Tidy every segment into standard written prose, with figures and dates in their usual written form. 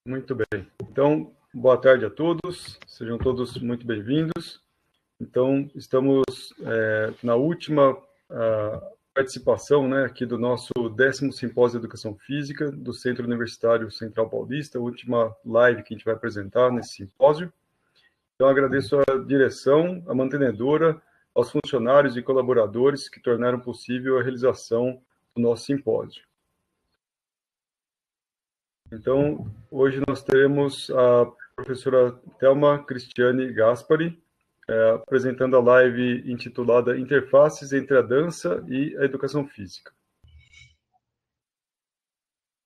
Muito bem. Então, boa tarde a todos, sejam todos muito bem-vindos. Então, estamos na última participação, né, aqui do nosso 10º Simpósio de Educação Física do Centro Universitário Central Paulista, a última live que a gente vai apresentar nesse simpósio. Então, agradeço à direção, à mantenedora, aos funcionários e colaboradores que tornaram possível a realização do nosso simpósio. Então, hoje nós teremos a professora Thelma Cristiane Gaspari, apresentando a live intitulada Interfaces entre a Dança e a Educação Física.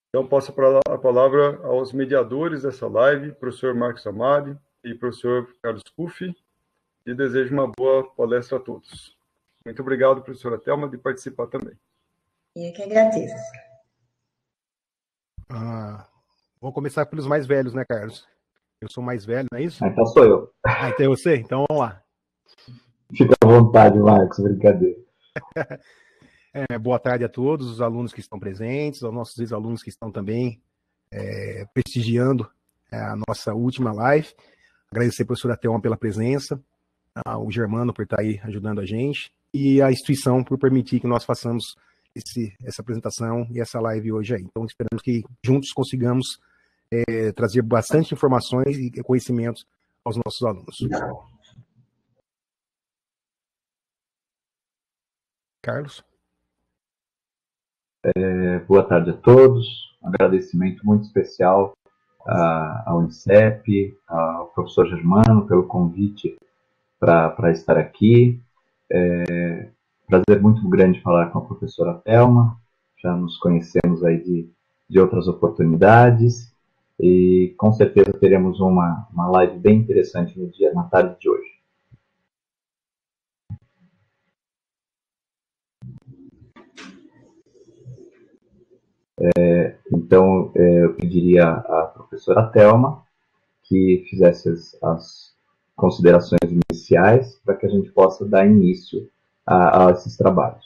Então, passo a palavra aos mediadores dessa live, professor Marcos Amari e professor Carlos Cuffi, e desejo uma boa palestra a todos. Muito obrigado, professora Thelma, de participar também. Eu que agradeço. Vou começar pelos mais velhos, né, Carlos? Eu sou mais velho, não é isso? Então sou eu. Então é você? Então vamos lá. Fica à vontade, Marcos, brincadeira. Boa tarde a todos os alunos que estão presentes, aos nossos ex-alunos que estão também prestigiando a nossa última live. Agradecer a professora Thelma pela presença, o Germano por estar aí ajudando a gente, e a instituição por permitir que nós façamos essa apresentação e essa live hoje aí. Então, esperamos que juntos consigamos trazer bastante informações e conhecimentos aos nossos alunos. Carlos? Boa tarde a todos. Um agradecimento muito especial à Unicep, ao professor Germano pelo convite para estar aqui. Prazer muito grande falar com a professora Thelma. Já nos conhecemos aí de outras oportunidades e com certeza teremos uma live bem interessante na tarde de hoje. Então, eu pediria à professora Thelma que fizesse as considerações iniciais para que a gente possa dar início a esses trabalhos.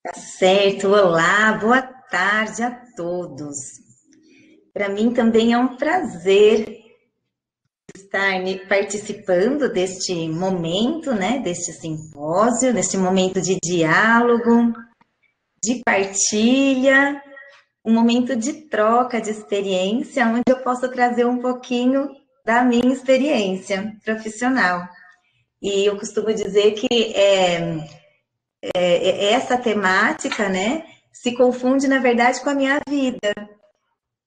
Tá certo, olá, boa tarde a todos. Para mim também é um prazer estar participando deste momento, né, deste simpósio, deste momento de diálogo, de partilha, um momento de troca de experiência, onde eu posso trazer um pouquinho da minha experiência profissional. E eu costumo dizer que essa temática, né, se confunde, na verdade, com a minha vida.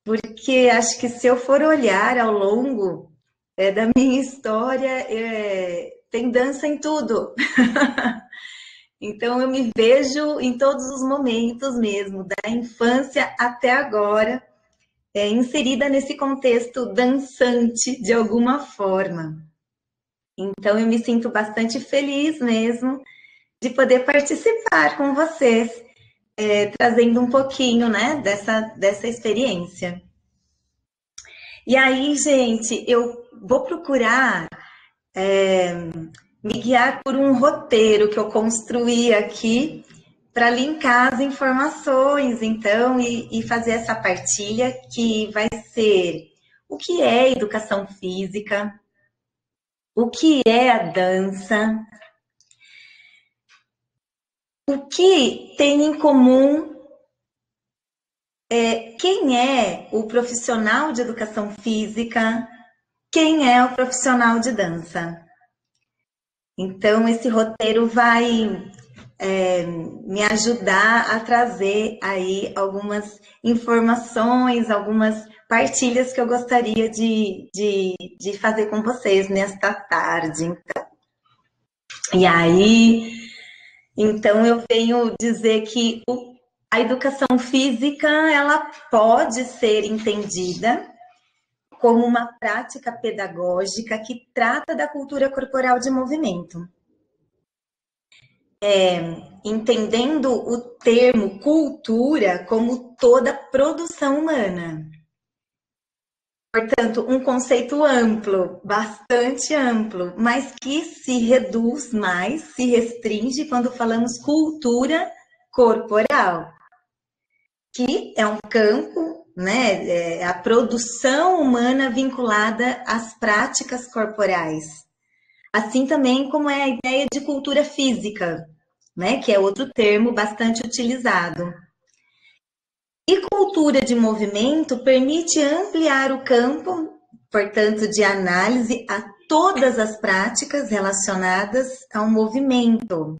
Porque acho que se eu for olhar ao longo da minha história, tem dança em tudo. Então, eu me vejo em todos os momentos mesmo, da infância até agora, inserida nesse contexto dançante, de alguma forma. Então, eu me sinto bastante feliz mesmo de poder participar com vocês, trazendo um pouquinho, né, dessa experiência. E aí, gente, eu vou procurar me guiar por um roteiro que eu construí aqui para linkar as informações, então, e fazer essa partilha que vai ser o que é educação física, o que é a dança, o que tem em comum quem é o profissional de educação física, quem é o profissional de dança. Então, esse roteiro vai me ajudar a trazer aí algumas informações, algumas partilhas que eu gostaria de fazer com vocês nesta tarde. E aí, então eu venho dizer que a educação física, ela pode ser entendida como uma prática pedagógica que trata da cultura corporal de movimento. Entendendo o termo cultura como toda produção humana. Portanto, um conceito amplo, bastante amplo, mas que se reduz mais, se restringe quando falamos cultura corporal, que é um campo, né, a produção humana vinculada às práticas corporais. Assim também como é a ideia de cultura física, né, que é outro termo bastante utilizado. E cultura de movimento permite ampliar o campo, portanto, de análise a todas as práticas relacionadas ao movimento,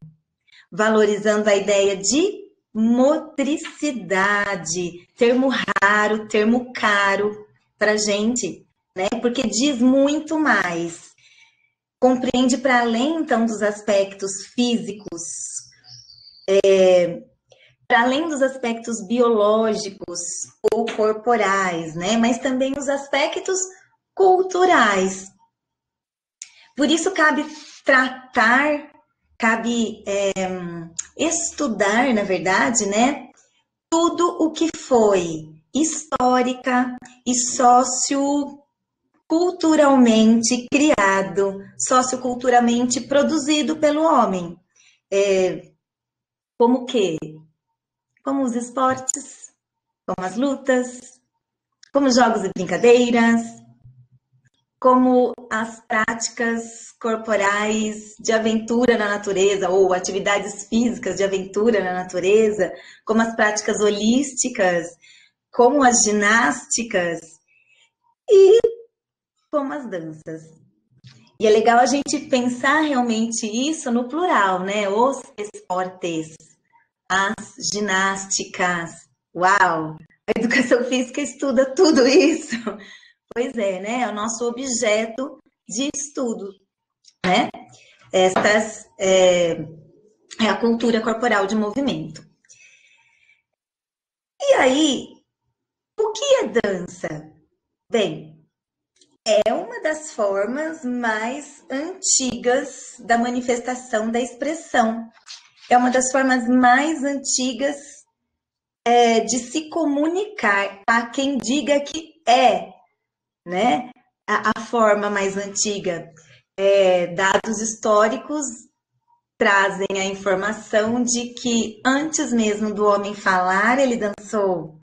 valorizando a ideia de motricidade, termo raro, termo caro para a gente, né? Porque diz muito mais. Compreende para além, então, dos aspectos físicos, para além dos aspectos biológicos ou corporais, né? Mas também os aspectos culturais. Por isso cabe tratar, cabe estudar, na verdade, né? Tudo o que foi histórica e socioculturalmente criado, socioculturalmente produzido pelo homem. Como o quê? Como os esportes, como as lutas, como jogos e brincadeiras, como as práticas corporais de aventura na natureza, ou atividades físicas de aventura na natureza, como as práticas holísticas, como as ginásticas e como as danças. E é legal a gente pensar realmente isso no plural, né? Os esportes, as ginásticas. Uau! A educação física estuda tudo isso. Pois é, né? É o nosso objeto de estudo, né? É a cultura corporal de movimento. E aí, o que é dança? Bem, é uma das formas mais antigas da manifestação da expressão. É uma das formas mais antigas de se comunicar. Há quem diga que né, a forma mais antiga. Dados históricos trazem a informação de que antes mesmo do homem falar, ele dançou.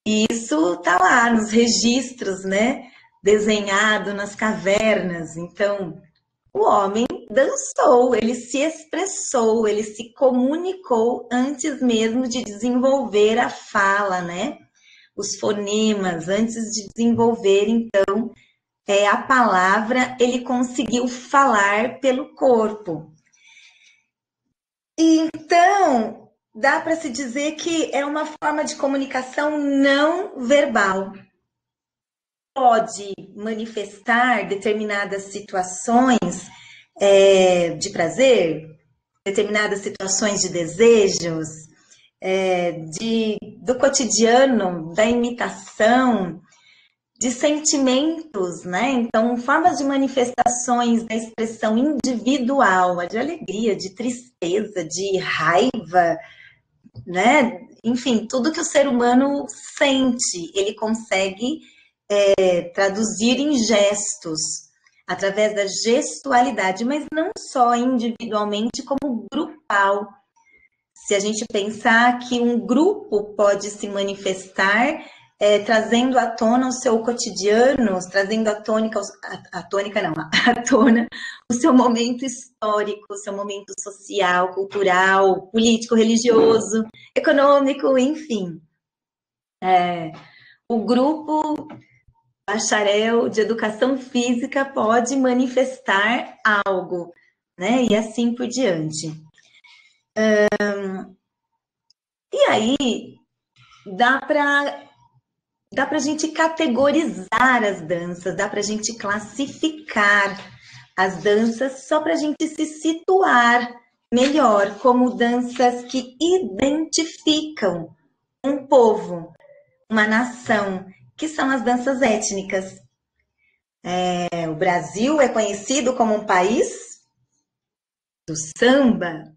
E isso está lá nos registros, né? Desenhado nas cavernas. Então, o homem dançou, ele se expressou, ele se comunicou antes mesmo de desenvolver a fala, né? Os fonemas, antes de desenvolver, então, a palavra, ele conseguiu falar pelo corpo. Então, dá para se dizer que é uma forma de comunicação não verbal. Pode manifestar determinadas situações de prazer, determinadas situações de desejos, do cotidiano, da imitação, de sentimentos, né? Então, formas de manifestações da expressão individual, de alegria, de tristeza, de raiva, né? Enfim, tudo que o ser humano sente, ele consegue traduzir em gestos, através da gestualidade, mas não só individualmente, como grupal. Se a gente pensar que um grupo pode se manifestar trazendo à tona o seu cotidiano, trazendo à tona o seu momento histórico, o seu momento social, cultural, político, religioso, econômico, enfim. O grupo bacharel de educação física pode manifestar algo, né? E assim por diante. E aí, dá para a gente categorizar as danças, dá para a gente classificar as danças, só para a gente se situar melhor como danças que identificam um povo, uma nação, que são as danças étnicas. O Brasil é conhecido como um país do samba,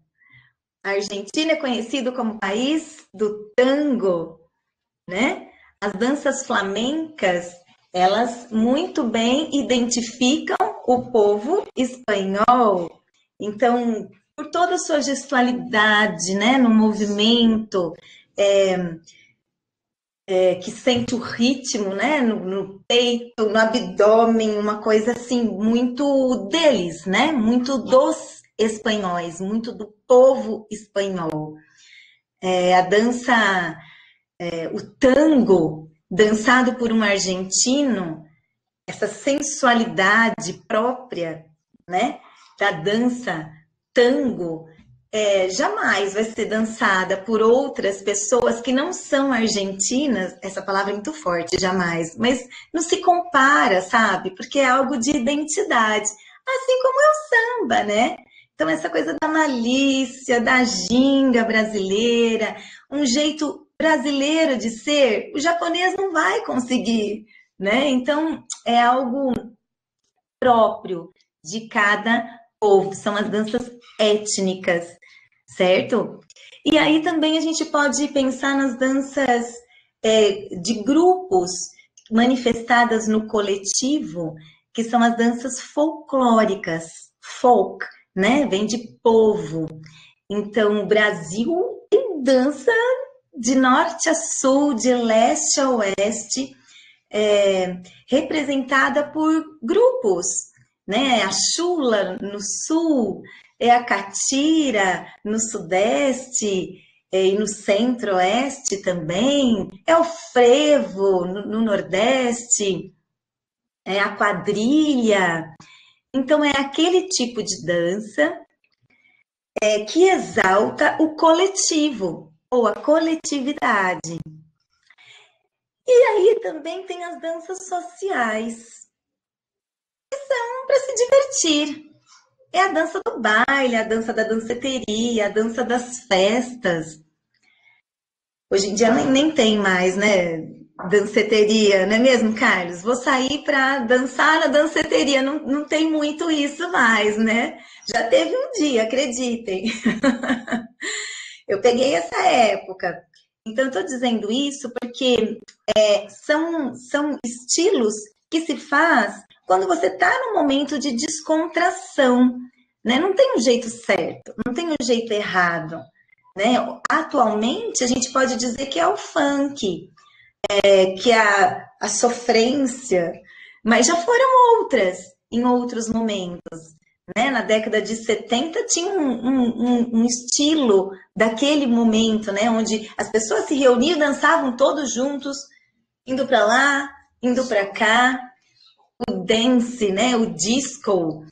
a Argentina é conhecido como país do tango, né? As danças flamencas, elas muito bem identificam o povo espanhol. Então, por toda a sua gestualidade, né, no movimento, que sente o ritmo, né, no peito, no abdômen, uma coisa assim, muito deles, né, muito dos espanhóis, muito do povo espanhol. A dança, o tango, dançado por um argentino, essa sensualidade própria, né, da dança tango, jamais vai ser dançada por outras pessoas que não são argentinas. Essa palavra é muito forte, jamais, mas não se compara, sabe? Porque é algo de identidade, assim como é o samba, né? Então, essa coisa da malícia, da ginga brasileira, um jeito brasileiro de ser, o japonês não vai conseguir, né? Então, é algo próprio de cada povo, são as danças étnicas, certo? E aí também a gente pode pensar nas danças de grupos manifestadas no coletivo, que são as danças folclóricas, folk, né? Vem de povo. Então, o Brasil tem dança de norte a sul, de leste a oeste, representada por grupos, né? A chula no sul, a catira no sudeste e no centro-oeste também, é o frevo no nordeste, é a quadrilha. Então, é aquele tipo de dança que exalta o coletivo ou a coletividade. E aí também tem as danças sociais, que são para se divertir. É a dança do baile, a dança da danceteria, a dança das festas. Hoje em dia nem tem mais, né? Danceteria, não é mesmo, Carlos? Vou sair para dançar na danceteria, não tem muito isso mais, né? Já teve um dia, acreditem. Eu peguei essa época. Então, eu estou dizendo isso porque são estilos que se faz quando você está num momento de descontração, né? Não tem um jeito certo, não tem um jeito errado, né? Atualmente, a gente pode dizer que é o funk, que é a sofrência, mas já foram outras em outros momentos. Né? Na década de 70 tinha um estilo daquele momento, né? Onde as pessoas se reuniam, dançavam todos juntos, indo para lá, indo para cá, o dance, né? O disco.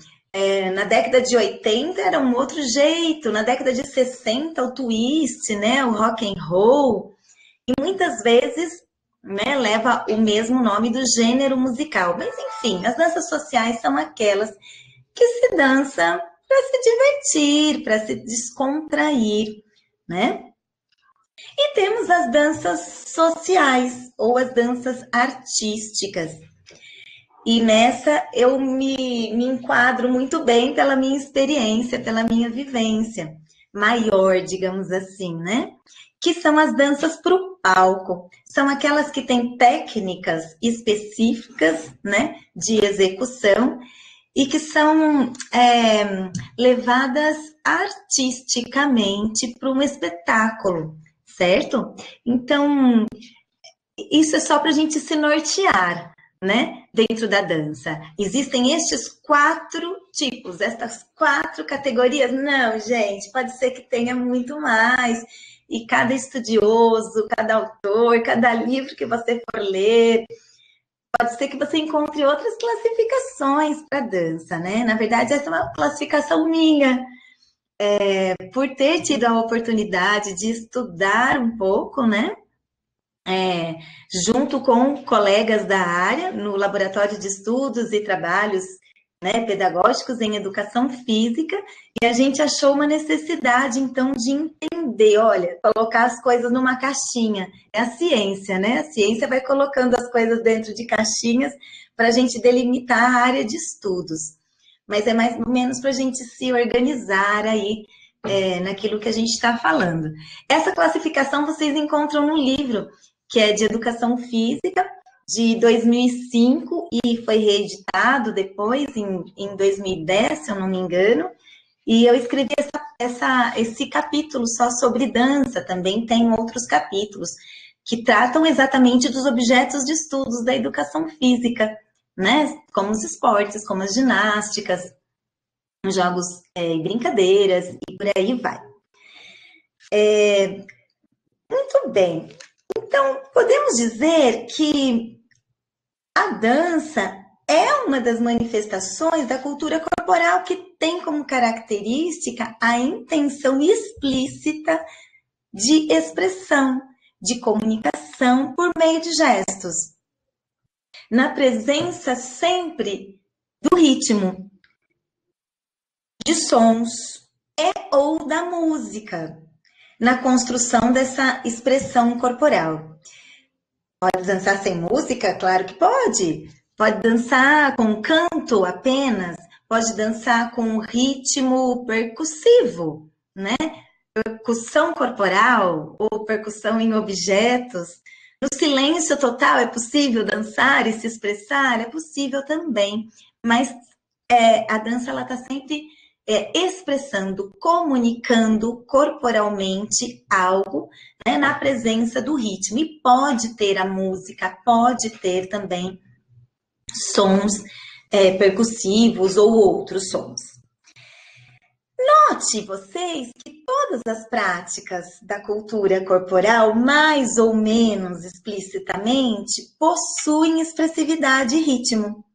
Na década de 80 era um outro jeito, na década de 60 o twist, né? O rock and roll, e muitas vezes, né, leva o mesmo nome do gênero musical. Mas enfim, as danças sociais são aquelas que se dança para se divertir, para se descontrair, né? E temos as danças sociais ou as danças artísticas. E nessa eu me enquadro muito bem pela minha experiência, pela minha vivência maior, digamos assim, né? Que são as danças para o palco. São aquelas que têm técnicas específicas, né, de execução, e que são levadas artisticamente para um espetáculo, certo? Então, isso é só para a gente se nortear, né? Dentro da dança. Existem estes 4 tipos, estas 4 categorias? Não, gente, pode ser que tenha muito mais. E cada estudioso, cada autor, cada livro que você for ler, pode ser que você encontre outras classificações para dança, né? Na verdade, essa é uma classificação minha. Por ter tido a oportunidade de estudar um pouco, né? Junto com colegas da área, no Laboratório de Estudos e Trabalhos, né, Pedagógicos em Educação Física, e a gente achou uma necessidade, então, de entender, olha, colocar as coisas numa caixinha. É a ciência, né? A ciência vai colocando as coisas dentro de caixinhas para a gente delimitar a área de estudos. Mas é mais ou menos para a gente se organizar aí naquilo que a gente está falando. Essa classificação vocês encontram no livro, que é de Educação Física, de 2005, e foi reeditado depois, em 2010, se eu não me engano, e eu escrevi esse capítulo só sobre dança, também tem outros capítulos, que tratam exatamente dos objetos de estudos da educação física, né? Como os esportes, como as ginásticas, jogos e brincadeiras, e por aí vai. Muito bem. Então, podemos dizer que a dança é uma das manifestações da cultura corporal que tem como característica a intenção explícita de expressão, de comunicação por meio de gestos, na presença sempre do ritmo, de sons ou da música, na construção dessa expressão corporal. Pode dançar sem música? Claro que pode. Pode dançar com canto apenas, pode dançar com ritmo percussivo, né? Percussão corporal ou percussão em objetos. No silêncio total é possível dançar e se expressar? É possível também, mas a dança ela está sempre expressando, comunicando corporalmente algo, né, na presença do ritmo. E pode ter a música, pode ter também sons percussivos ou outros sons. Note vocês que todas as práticas da cultura corporal, mais ou menos explicitamente, possuem expressividade e ritmo.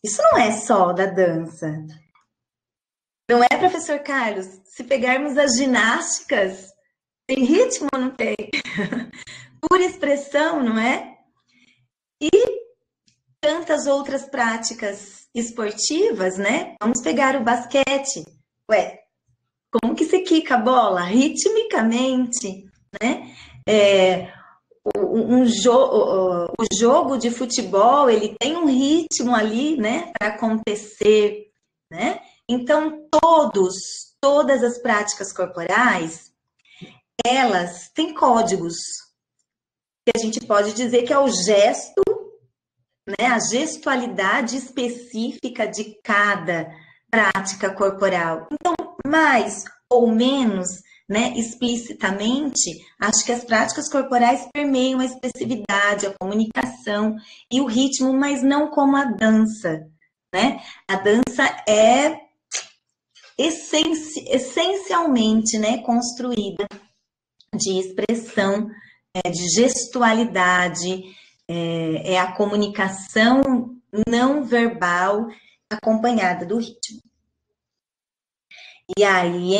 Isso não é só da dança. Não é, professor Carlos? Se pegarmos as ginásticas, tem ritmo ou não tem? Pura expressão, não é? E tantas outras práticas esportivas, né? Vamos pegar o basquete. Ué, como que se quica a bola? Ritmicamente, né? O jogo de futebol, ele tem um ritmo ali, né? Para acontecer, né? Então, todas as práticas corporais, elas têm códigos, que a gente pode dizer que é o gesto, né, a gestualidade específica de cada prática corporal. Então, mais ou menos, né, explicitamente, acho que as práticas corporais permeiam a expressividade, a comunicação e o ritmo, mas não como a dança, né? A dança é essencialmente, né, construída de expressão, de gestualidade, é a comunicação não verbal acompanhada do ritmo. E aí,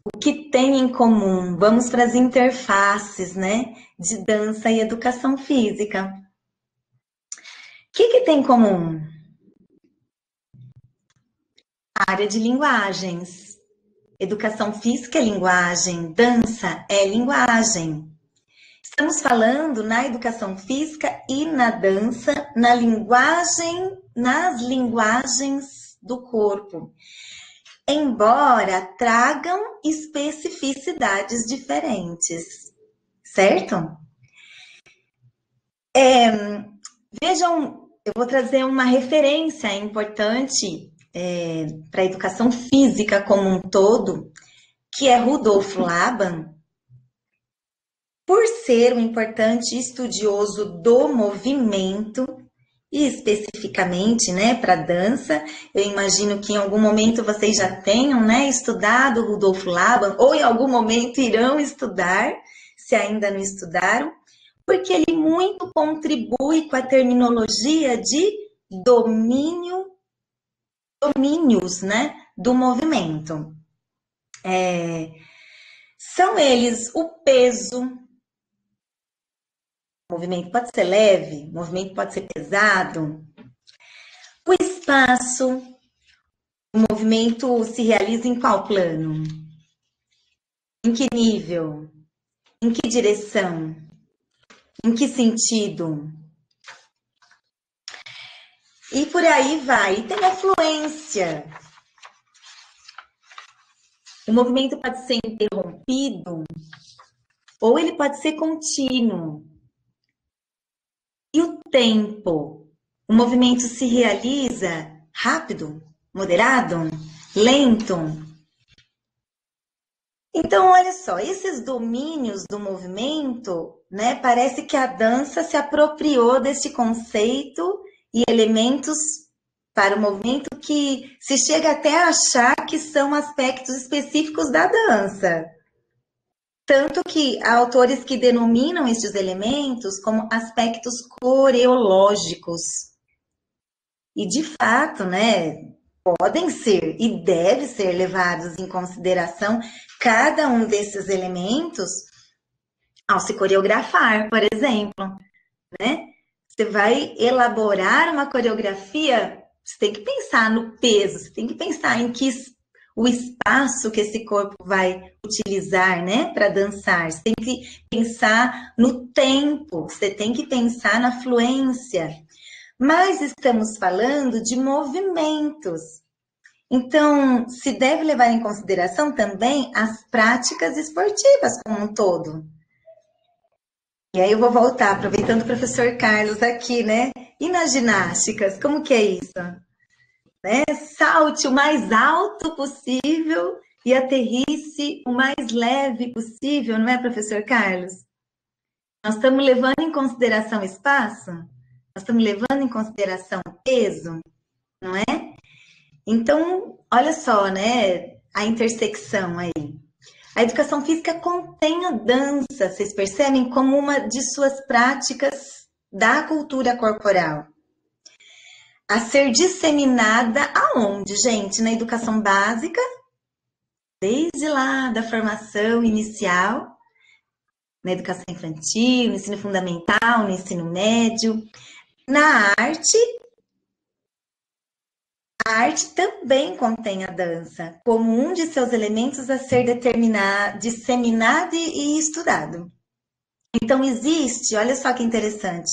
o que tem em comum? Vamos para as interfaces, né, de dança e educação física. O que tem em comum? Área de linguagens. Educação física é linguagem, dança é linguagem. Estamos falando na educação física e na dança, nas linguagens do corpo, embora tragam especificidades diferentes, certo? Vejam, eu vou trazer uma referência importante para a educação física como um todo, que é Rudolf Laban. Por ser um importante estudioso do movimento, e especificamente, né, para dança, eu imagino que em algum momento vocês já tenham, né, estudado Rudolf Laban, ou em algum momento irão estudar, se ainda não estudaram, porque ele muito contribui com a terminologia de domínios, né, do movimento. São eles o peso. O movimento pode ser leve, o movimento pode ser pesado. O espaço, o movimento se realiza em qual plano? Em que nível? Em que direção? Em que sentido? E por aí vai. E tem a fluência. O movimento pode ser interrompido ou ele pode ser contínuo. E o tempo? O movimento se realiza rápido, moderado, lento? Então, olha só, esses domínios do movimento, né, parece que a dança se apropriou desse conceito e elementos para o movimento que se chega até a achar que são aspectos específicos da dança. Tanto que há autores que denominam estes elementos como aspectos coreológicos. E, de fato, né, podem ser e devem ser levados em consideração cada um desses elementos ao se coreografar, por exemplo, né? Você vai elaborar uma coreografia, você tem que pensar no peso, você tem que pensar em que o espaço que esse corpo vai utilizar, né, para dançar. Você tem que pensar no tempo, você tem que pensar na fluência. Mas estamos falando de movimentos. Então, se deve levar em consideração também as práticas esportivas como um todo. E aí eu vou voltar, aproveitando o professor Carlos aqui, né? E nas ginásticas, como que é isso? Né? Salte o mais alto possível e aterrisse o mais leve possível, não é, professor Carlos? Nós estamos levando em consideração espaço? Nós estamos levando em consideração peso, não é? Então, olha só, né, a intersecção aí. A educação física contém a dança, vocês percebem, como uma de suas práticas da cultura corporal. A ser disseminada aonde, gente? Na educação básica, desde lá da formação inicial, na educação infantil, no ensino fundamental, no ensino médio, na arte. A arte também contém a dança, como um de seus elementos a ser disseminado e estudado. Então, existe, olha só que interessante,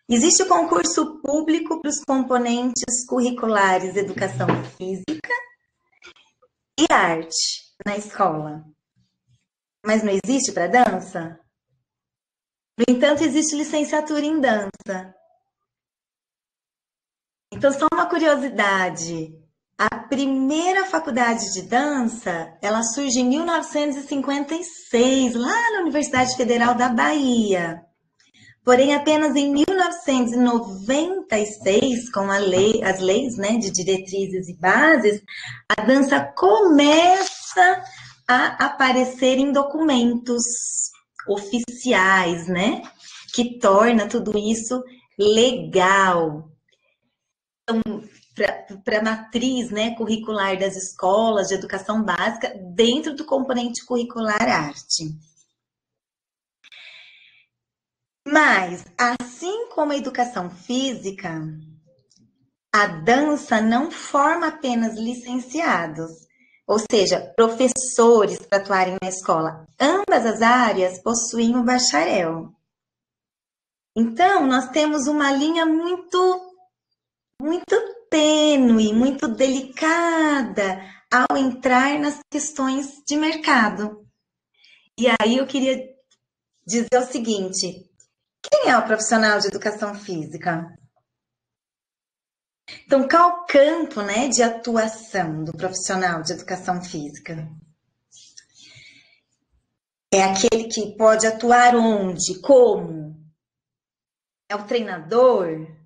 existe o concurso público para os componentes curriculares Educação Física e Arte na escola. Mas não existe para dança? No entanto, existe licenciatura em dança. Então, só uma curiosidade, a primeira faculdade de dança, ela surge em 1956, lá na Universidade Federal da Bahia. Porém, apenas em 1996, com as leis, né, de diretrizes e bases, a dança começa a aparecer em documentos oficiais, né, que torna tudo isso legal. Então, para a matriz, né, curricular das escolas de educação básica, dentro do componente curricular arte. Mas, assim como a educação física, a dança não forma apenas licenciados, ou seja, professores para atuarem na escola. Ambas as áreas possuem um bacharel. Então, nós temos uma linha muito tênue, muito delicada ao entrar nas questões de mercado. E aí eu queria dizer o seguinte, quem é o profissional de educação física? Então, qual o campo, né, de atuação do profissional de educação física? É aquele que pode atuar onde? Como? É o treinador?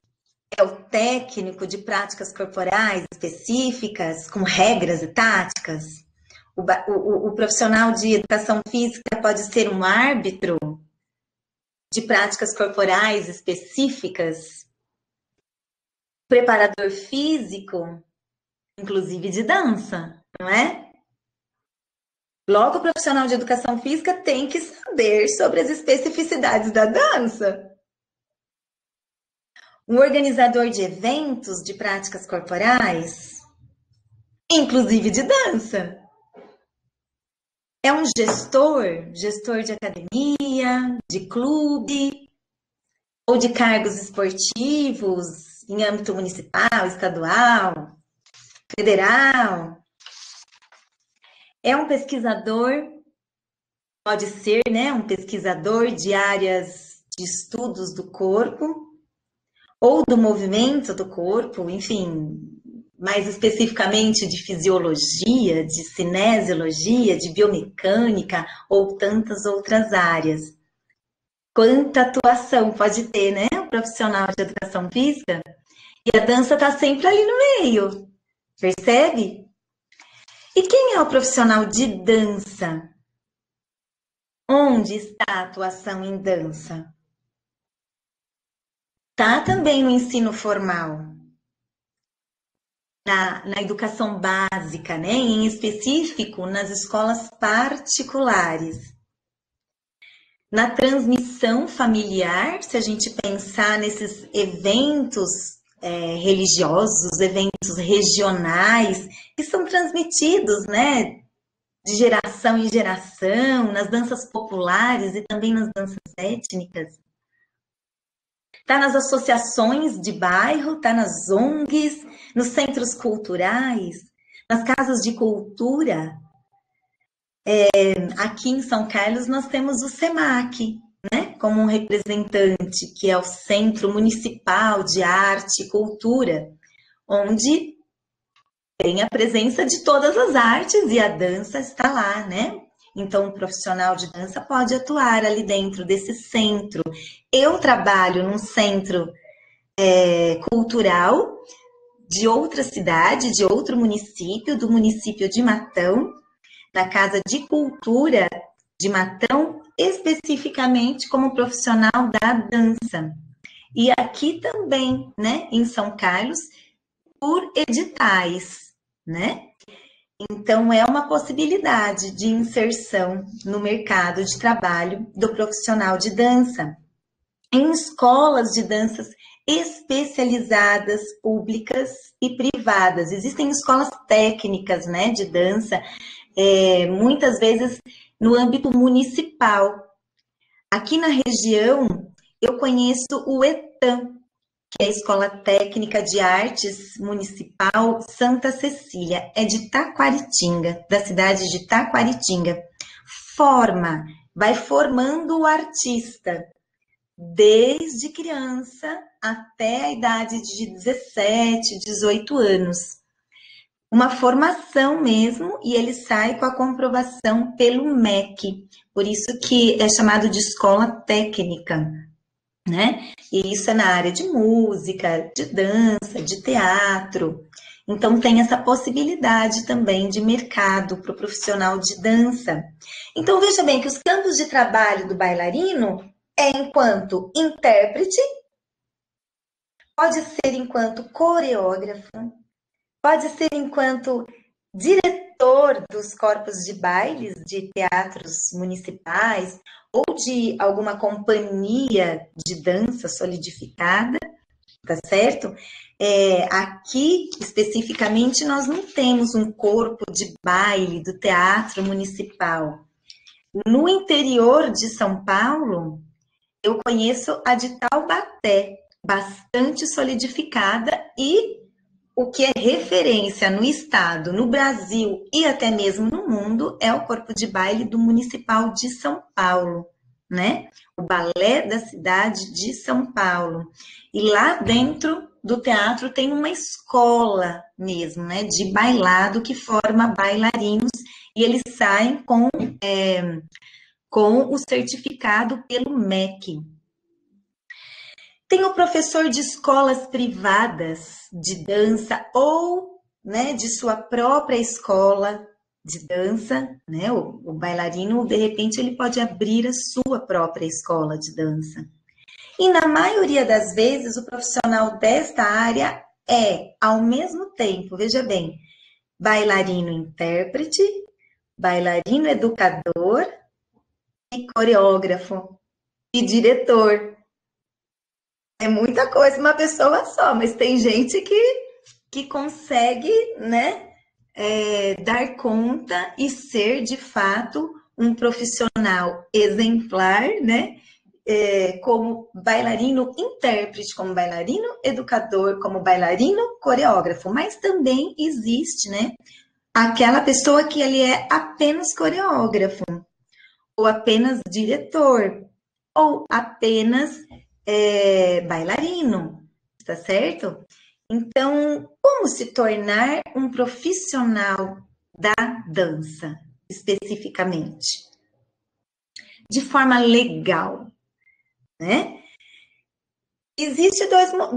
É o técnico de práticas corporais específicas, com regras e táticas? O profissional de educação física pode ser um árbitro de práticas corporais específicas? Preparador físico, inclusive de dança, não é? Logo, o profissional de educação física tem que saber sobre as especificidades da dança. Um organizador de eventos de práticas corporais, inclusive de dança. É um gestor de academia, de clube, ou de cargos esportivos em âmbito municipal, estadual, federal. É um pesquisador, pode ser, né, um pesquisador de áreas de estudos do corpo, ou do movimento do corpo, enfim, mais especificamente de fisiologia, de cinesiologia, de biomecânica ou tantas outras áreas. Quanta atuação pode ter, né, o profissional de educação física? E a dança está sempre ali no meio, percebe? E quem é o profissional de dança? Onde está a atuação em dança? Está também no ensino formal, na educação básica, né? Em específico nas escolas particulares. Na transmissão familiar, se a gente pensar nesses eventos religiosos, eventos regionais, que são transmitidos, né, de geração em geração, nas danças populares e também nas danças étnicas. Está nas associações de bairro, está nas ONGs, nos centros culturais, nas casas de cultura. Aqui em São Carlos nós temos o SEMAC, né, como um representante, que é o Centro Municipal de Arte e Cultura, onde tem a presença de todas as artes e a dança está lá, né? Então, o profissional de dança pode atuar ali dentro desse centro. Eu trabalho num centro cultural de outra cidade, de outro município, do município de Matão, na Casa de Cultura de Matão, especificamente como profissional da dança. E aqui também, né, em São Carlos, por editais, né? Então, é uma possibilidade de inserção no mercado de trabalho do profissional de dança. Em escolas de danças especializadas, públicas e privadas. Existem escolas técnicas, né, de dança, muitas vezes no âmbito municipal. Aqui na região, eu conheço o ETAM, que é a Escola Técnica de Artes Municipal Santa Cecília, é de Taquaritinga, da cidade de Taquaritinga. Vai formando o artista, desde criança até a idade de 17, 18 anos. Uma formação mesmo, e ele sai com a comprovação pelo MEC, por isso que é chamado de escola técnica, né? E isso é na área de música, de dança, de teatro. Então, tem essa possibilidade também de mercado para o profissional de dança. Então, veja bem que os campos de trabalho do bailarino é enquanto intérprete, pode ser enquanto coreógrafo, pode ser enquanto diretor dos corpos de bailes de teatros municipais ou de alguma companhia de dança solidificada, tá certo? Aqui, especificamente, nós não temos um corpo de baile do teatro municipal. No interior de São Paulo, eu conheço a de Taubaté, bastante solidificada, e o que é referência no estado, no Brasil e até mesmo no mundo é o corpo de baile do Municipal de São Paulo, né? O balé da cidade de São Paulo. E lá dentro do teatro tem uma escola mesmo, né? De bailado que forma bailarinos e eles saem com o certificado pelo MEC. Tem o professor de escolas privadas de dança ou, né, de sua própria escola de dança, né? O bailarino, de repente, ele pode abrir a sua própria escola de dança. E na maioria das vezes, o profissional desta área é, ao mesmo tempo, veja bem, bailarino intérprete, bailarino educador e coreógrafo e diretor. É muita coisa, uma pessoa só, mas tem gente que consegue, né, dar conta e ser, de fato, um profissional exemplar, né, como bailarino intérprete, como bailarino educador, como bailarino coreógrafo, mas também existe, né, aquela pessoa que ele é apenas coreógrafo, ou apenas diretor, ou apenas bailarino, tá certo? Então, como se tornar um profissional da dança, especificamente? De forma legal, né? Existem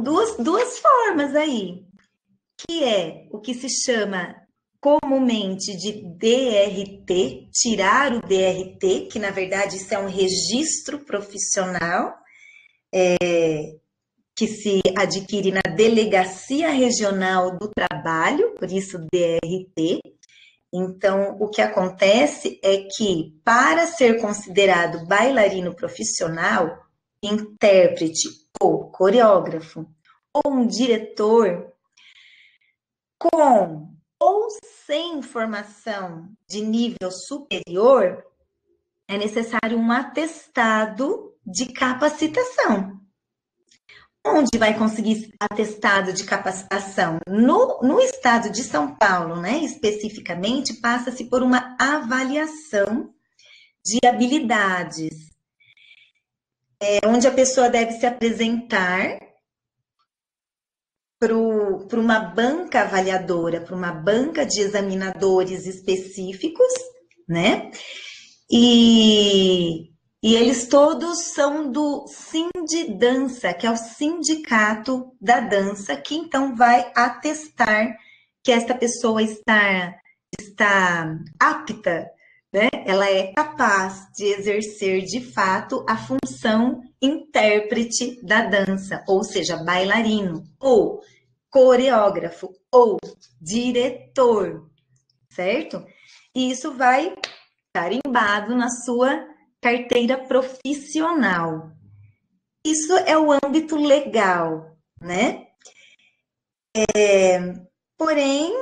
duas formas aí, que é o que se chama comumente de DRT, tirar o DRT, que na verdade isso é um registro profissional, que se adquire na Delegacia Regional do Trabalho, por isso DRT. Então, o que acontece é que, para ser considerado bailarino profissional, intérprete ou coreógrafo, ou um diretor com ou sem formação de nível superior, é necessário um atestado de capacitação. Onde vai conseguir atestado de capacitação? No estado de São Paulo, né, especificamente, passa-se por uma avaliação de habilidades, onde a pessoa deve se apresentar para uma banca avaliadora, para uma banca de examinadores específicos, né? E eles todos são do Sindidança, que é o sindicato da dança, que então vai atestar que esta pessoa está apta, né? Ela é capaz de exercer de fato a função intérprete da dança, ou seja, bailarino, ou coreógrafo, ou diretor, certo? E isso vai carimbado na sua carteira profissional. Isso é o âmbito legal, né? Porém,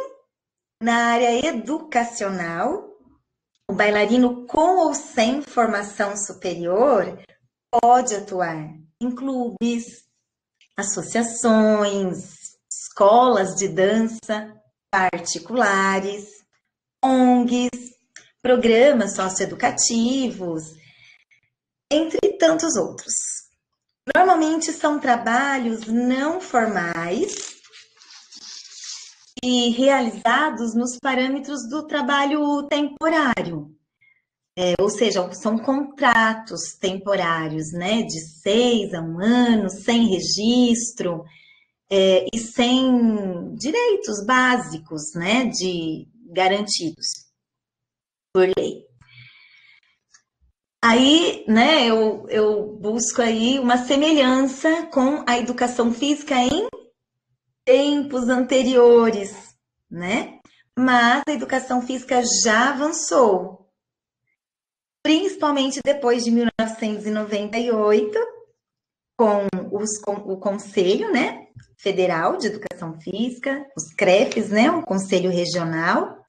na área educacional, o bailarino com ou sem formação superior pode atuar em clubes, associações, escolas de dança particulares, ONGs, programas socioeducativos, entre tantos outros. Normalmente são trabalhos não formais e realizados nos parâmetros do trabalho temporário. Ou seja, são contratos temporários, né, de 6 a 1 ano, sem registro e sem direitos básicos, né, garantidos por lei. Aí, né, eu busco aí uma semelhança com a educação física em tempos anteriores, né? Mas a educação física já avançou, principalmente depois de 1998, com o Conselho, né, Federal de Educação Física, os CREFs, né, o Conselho Regional,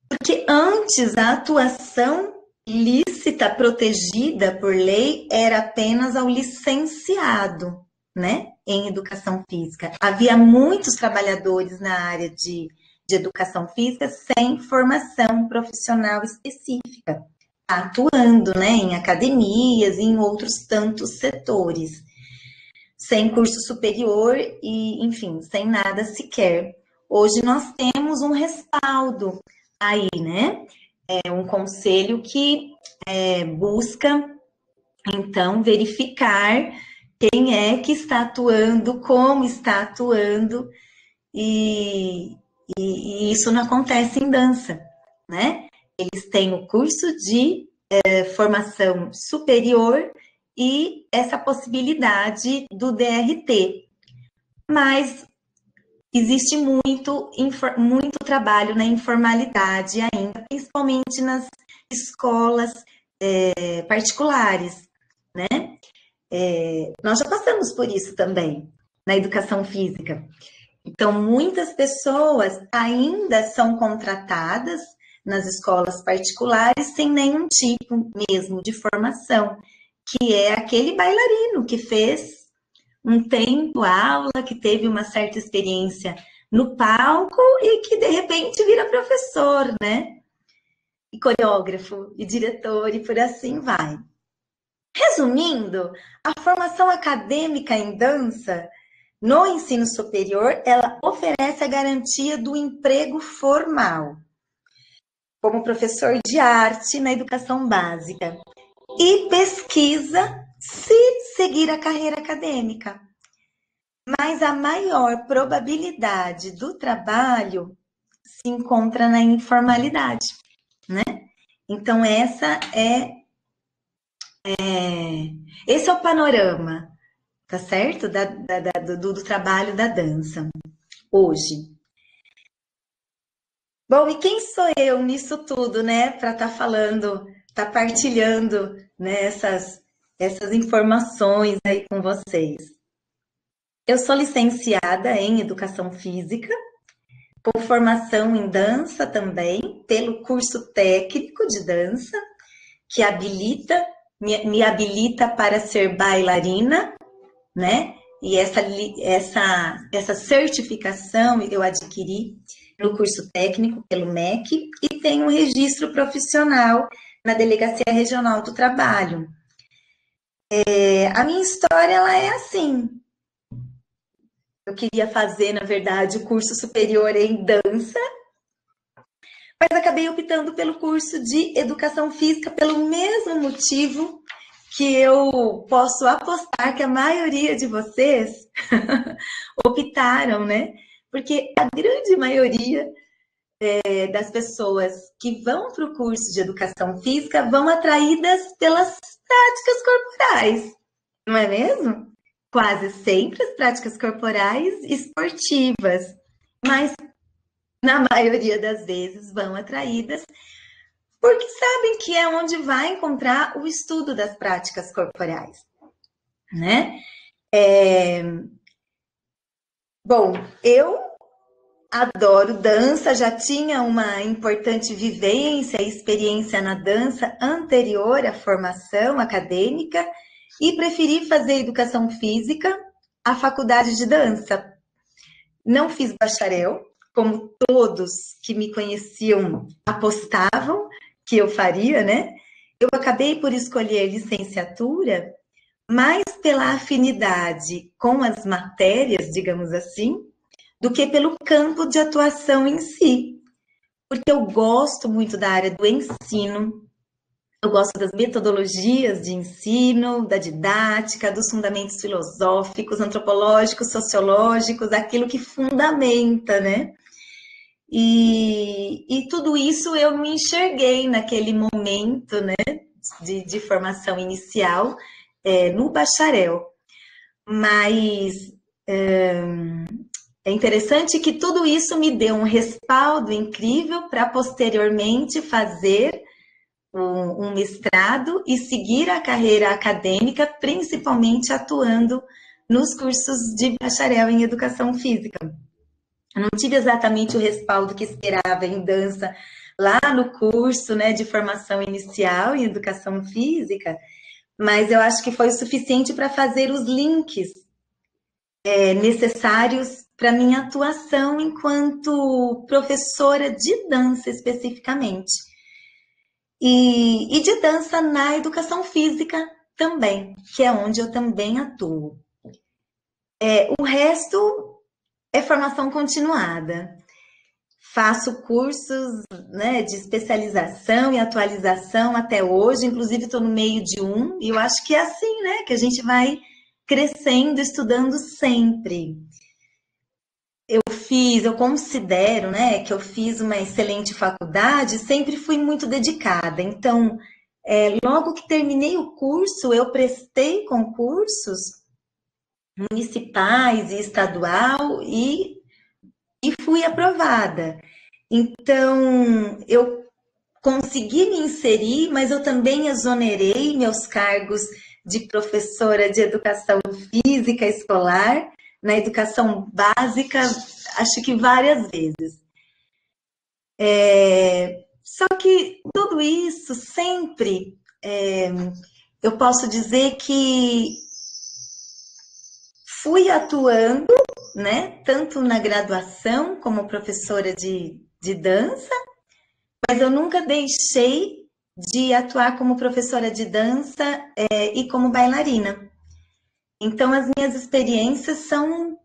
porque antes a atuação lícita, protegida por lei, era apenas ao licenciado, né, em educação física. Havia muitos trabalhadores na área de educação física sem formação profissional específica, atuando, né, em academias e em outros tantos setores, sem curso superior e, enfim, sem nada sequer. Hoje nós temos um respaldo aí, né? É um conselho que busca, então, verificar quem é que está atuando, como está atuando, e isso não acontece em dança, né? Eles têm o curso de formação superior e essa possibilidade do DRT. Mas existe muito trabalho na informalidade ainda, principalmente nas escolas particulares, né? Nós já passamos por isso também, na educação física. Então, muitas pessoas ainda são contratadas nas escolas particulares sem nenhum tipo mesmo de formação, que é aquele bailarino que fez um tempo aula, que teve uma certa experiência no palco e que de repente vira professor, né? E coreógrafo, e diretor, e por assim vai. Resumindo, a formação acadêmica em dança no ensino superior, ela oferece a garantia do emprego formal, como professor de arte na educação básica, e pesquisa se seguir a carreira acadêmica. Mas a maior probabilidade do trabalho se encontra na informalidade, né? Então, esse é o panorama, tá certo? Do trabalho da dança hoje. Bom, e quem sou eu nisso tudo, né? Para estar falando, estar partilhando, né, essas informações aí com vocês. Eu sou licenciada em Educação Física, com formação em dança também, pelo curso técnico de dança, que me habilita para ser bailarina, né? E essa certificação eu adquiri no curso técnico pelo MEC e tenho um registro profissional na Delegacia Regional do Trabalho. A minha história, ela é assim. Eu queria fazer, na verdade, o curso superior em dança, mas acabei optando pelo curso de Educação Física pelo mesmo motivo que eu posso apostar que a maioria de vocês optaram, né? Porque a grande maioria das pessoas que vão para o curso de Educação Física vão atraídas pelas práticas corporais, não é mesmo? Quase sempre as práticas corporais esportivas, mas na maioria das vezes vão atraídas porque sabem que é onde vai encontrar o estudo das práticas corporais, né? Bom, eu adoro dança, já tinha uma importante vivência e experiência na dança anterior à formação acadêmica e preferi fazer educação física, a faculdade de dança. Não fiz bacharel, como todos que me conheciam apostavam que eu faria, né? Eu acabei por escolher licenciatura, mais pela afinidade com as matérias, digamos assim, do que pelo campo de atuação em si. Porque eu gosto muito da área do ensino, eu gosto das metodologias de ensino, da didática, dos fundamentos filosóficos, antropológicos, sociológicos, aquilo que fundamenta, né? E tudo isso eu me enxerguei naquele momento, né, de formação inicial no bacharel. Mas é interessante que tudo isso me deu um respaldo incrível para posteriormente fazer um mestrado e seguir a carreira acadêmica, principalmente atuando nos cursos de bacharel em Educação Física. Eu não tive exatamente o respaldo que esperava em dança lá no curso, né, de formação inicial em Educação Física, mas eu acho que foi o suficiente para fazer os links necessários para minha atuação enquanto professora de dança especificamente. E de dança na Educação Física também, que é onde eu também atuo. O resto é formação continuada. Faço cursos, né, de especialização e atualização até hoje, inclusive estou no meio de um, e eu acho que é assim, né, que a gente vai crescendo, estudando sempre. Eu considero, né, que eu fiz uma excelente faculdade, sempre fui muito dedicada. Então, logo que terminei o curso, eu prestei concursos municipais e estadual e fui aprovada. Então, eu consegui me inserir, mas eu também exonerei meus cargos de professora de educação física escolar, na educação básica, acho que várias vezes. Só que tudo isso sempre, eu posso dizer que fui atuando, né, tanto na graduação como professora de dança, mas eu nunca deixei de atuar como professora de dança e como bailarina. Então, as minhas experiências são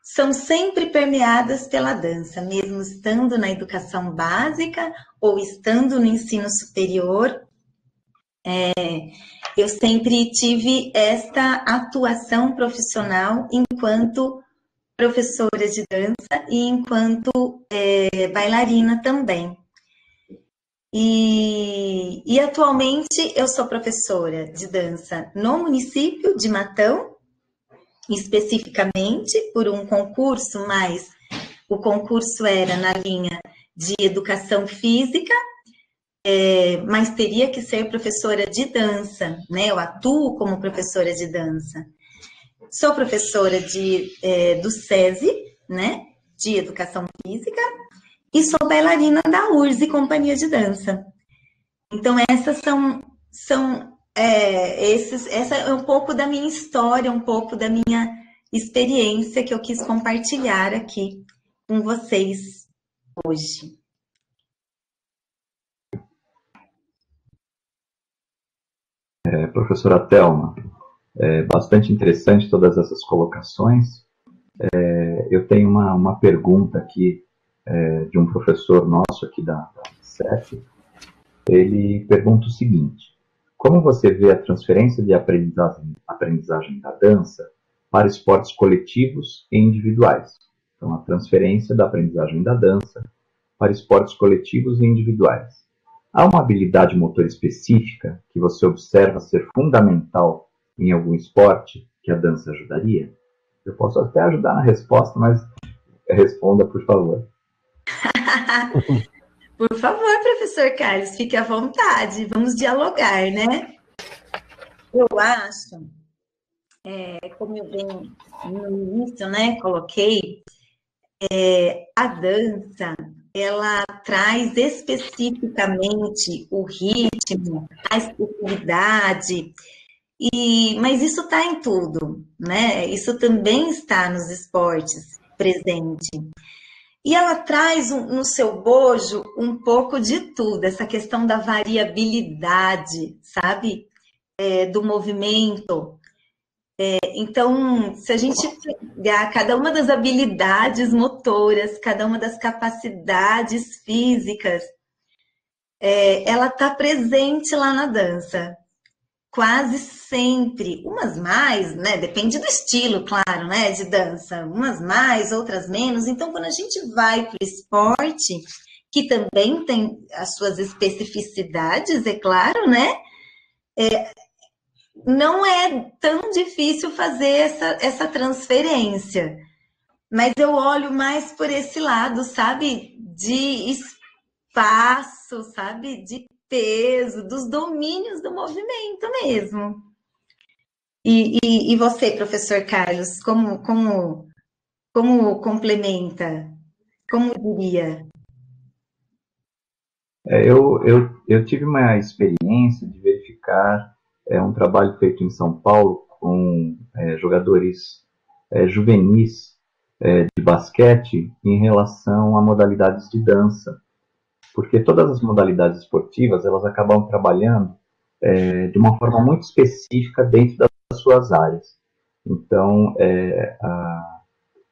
são sempre permeadas pela dança, mesmo estando na educação básica ou estando no ensino superior. Eu sempre tive esta atuação profissional enquanto professora de dança e enquanto bailarina também. E atualmente eu sou professora de dança no município de Matão, especificamente por um concurso, mas o concurso era na linha de educação física, mas teria que ser professora de dança, né? Eu atuo como professora de dança. Sou professora do SESI, né? De educação física, e sou bailarina da URSS, Companhia de Dança. Então, essas essa é um pouco da minha história, um pouco da minha experiência que eu quis compartilhar aqui com vocês hoje. Professora Thelma, bastante interessante todas essas colocações. Eu tenho uma pergunta aqui de um professor nosso aqui da UNICEF. Ele pergunta o seguinte: como você vê a transferência de aprendizagem da dança para esportes coletivos e individuais? Então, a transferência da aprendizagem da dança para esportes coletivos e individuais. Há uma habilidade motora específica que você observa ser fundamental em algum esporte que a dança ajudaria? Eu posso até ajudar na resposta, mas responda, por favor. Por favor, professor Carlos, fique à vontade. Vamos dialogar, né? Eu acho, como eu bem no início, né, coloquei, a dança, ela traz especificamente o ritmo, a expressividade, mas isso está em tudo, né? Isso também está nos esportes presente. E ela traz no seu bojo um pouco de tudo, essa questão da variabilidade, sabe? Do movimento. Então, se a gente pegar cada uma das habilidades motoras, cada uma das capacidades físicas, ela está presente lá na dança. Quase sempre, umas mais, né? Depende do estilo, claro, né? De dança, umas mais, outras menos. Então, quando a gente vai para o esporte, que também tem as suas especificidades, é claro, né? Não é tão difícil fazer essa transferência. Mas eu olho mais por esse lado, sabe? De espaço, sabe? De peso, dos domínios do movimento mesmo. E você, professor Carlos, como complementa? Como diria? Eu tive uma experiência de verificar um trabalho feito em São Paulo com jogadores juvenis de basquete em relação a modalidades de dança. Porque todas as modalidades esportivas, elas acabam trabalhando de uma forma muito específica dentro das suas áreas. Então,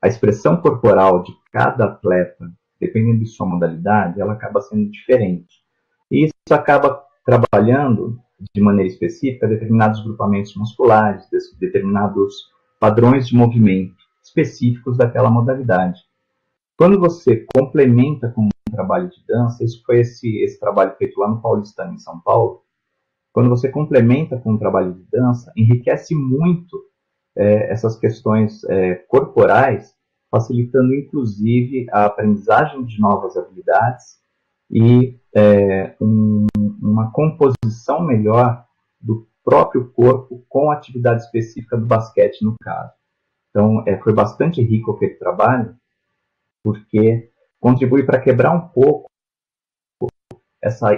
a expressão corporal de cada atleta, dependendo de sua modalidade, ela acaba sendo diferente. E isso acaba trabalhando de maneira específica determinados grupamentos musculares, determinados padrões de movimento específicos daquela modalidade. Quando você complementa com um trabalho de dança, isso foi esse trabalho feito lá no Paulistano, em São Paulo, quando você complementa com um trabalho de dança, enriquece muito essas questões corporais, facilitando inclusive a aprendizagem de novas habilidades e uma composição melhor do próprio corpo com a atividade específica do basquete, no caso. Então, foi bastante rico aquele trabalho, porque contribui para quebrar um pouco essa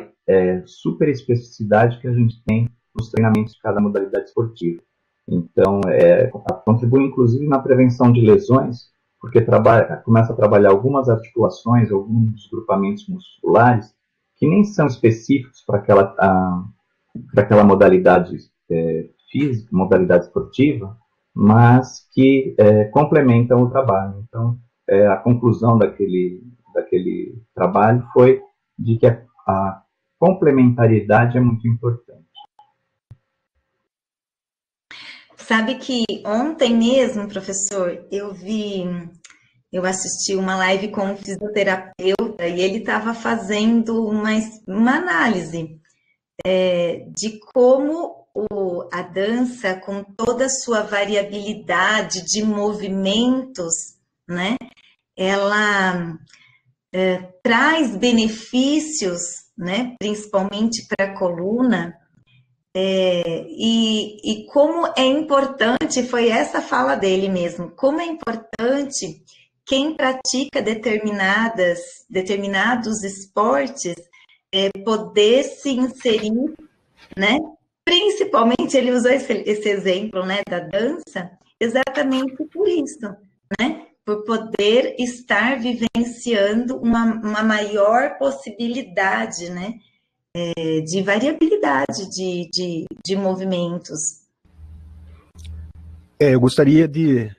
super especificidade que a gente tem nos treinamentos de cada modalidade esportiva. Então, contribui inclusive na prevenção de lesões, porque começa a trabalhar algumas articulações, alguns grupamentos musculares que nem são específicos para aquela modalidade física, modalidade esportiva, mas que complementam o trabalho. Então, a conclusão daquele trabalho foi de que a complementariedade é muito importante. Sabe que ontem mesmo, professor, eu assisti uma live com um fisioterapeuta e ele estava fazendo uma análise de como a dança, com toda a sua variabilidade de movimentos, né, ela traz benefícios, né, principalmente para a coluna, e como é importante, foi essa fala dele mesmo, como é importante quem pratica determinados esportes poder se inserir, né? Principalmente, ele usou esse exemplo, né, da dança, exatamente por isso, né? Por poder estar vivenciando uma maior possibilidade, né? De variabilidade de movimentos. Eu gostaria de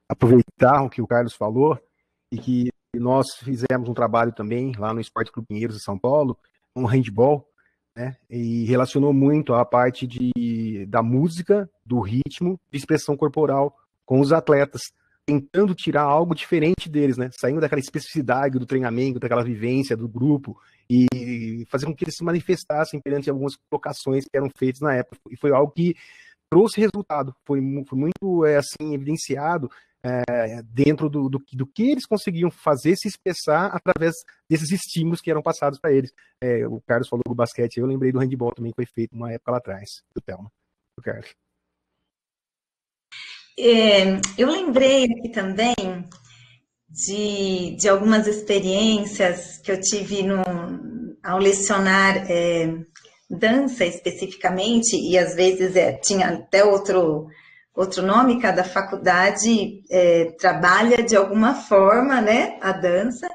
aproveitar o que o Carlos falou e que nós fizemos um trabalho também lá no Esporte Clube Pinheiros de São Paulo, um handball, né, e relacionou muito a parte da música, do ritmo, de expressão corporal com os atletas, tentando tirar algo diferente deles, né, saindo daquela especificidade do treinamento, daquela vivência do grupo e fazer com que eles se manifestassem perante algumas colocações que eram feitas na época. E foi algo que trouxe resultado, foi muito assim evidenciado dentro do que eles conseguiam fazer, se expressar através desses estímulos que eram passados para eles. O Carlos falou do basquete, eu lembrei do handball também, que foi feito uma época lá atrás, do Thelma. Do Carlos. Eu lembrei aqui também de algumas experiências que eu tive ao lecionar dança especificamente, e às vezes tinha até outro nome, cada faculdade trabalha de alguma forma, né, a dança,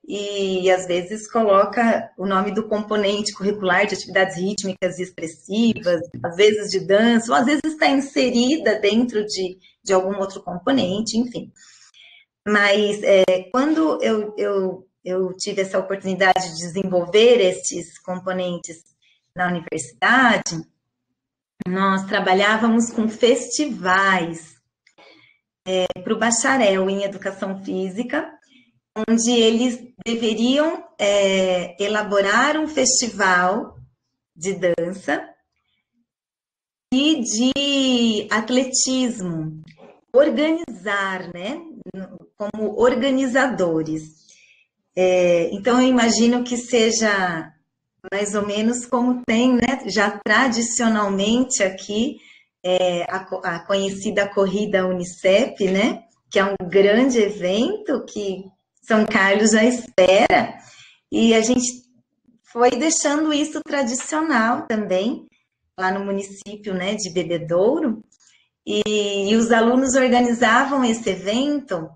e às vezes coloca o nome do componente curricular de atividades rítmicas e expressivas, às vezes de dança, ou às vezes está inserida dentro de algum outro componente, enfim. Mas quando eu tive essa oportunidade de desenvolver esses componentes na universidade, nós trabalhávamos com festivais para o bacharel em Educação Física, onde eles deveriam elaborar um festival de dança e de atletismo, organizar, né, como organizadores. Então, eu imagino que seja mais ou menos como tem, né, já tradicionalmente aqui, a conhecida corrida Unicep, né, que é um grande evento que São Carlos já espera, e a gente foi deixando isso tradicional também, lá no município, né, de Bebedouro, e os alunos organizavam esse evento,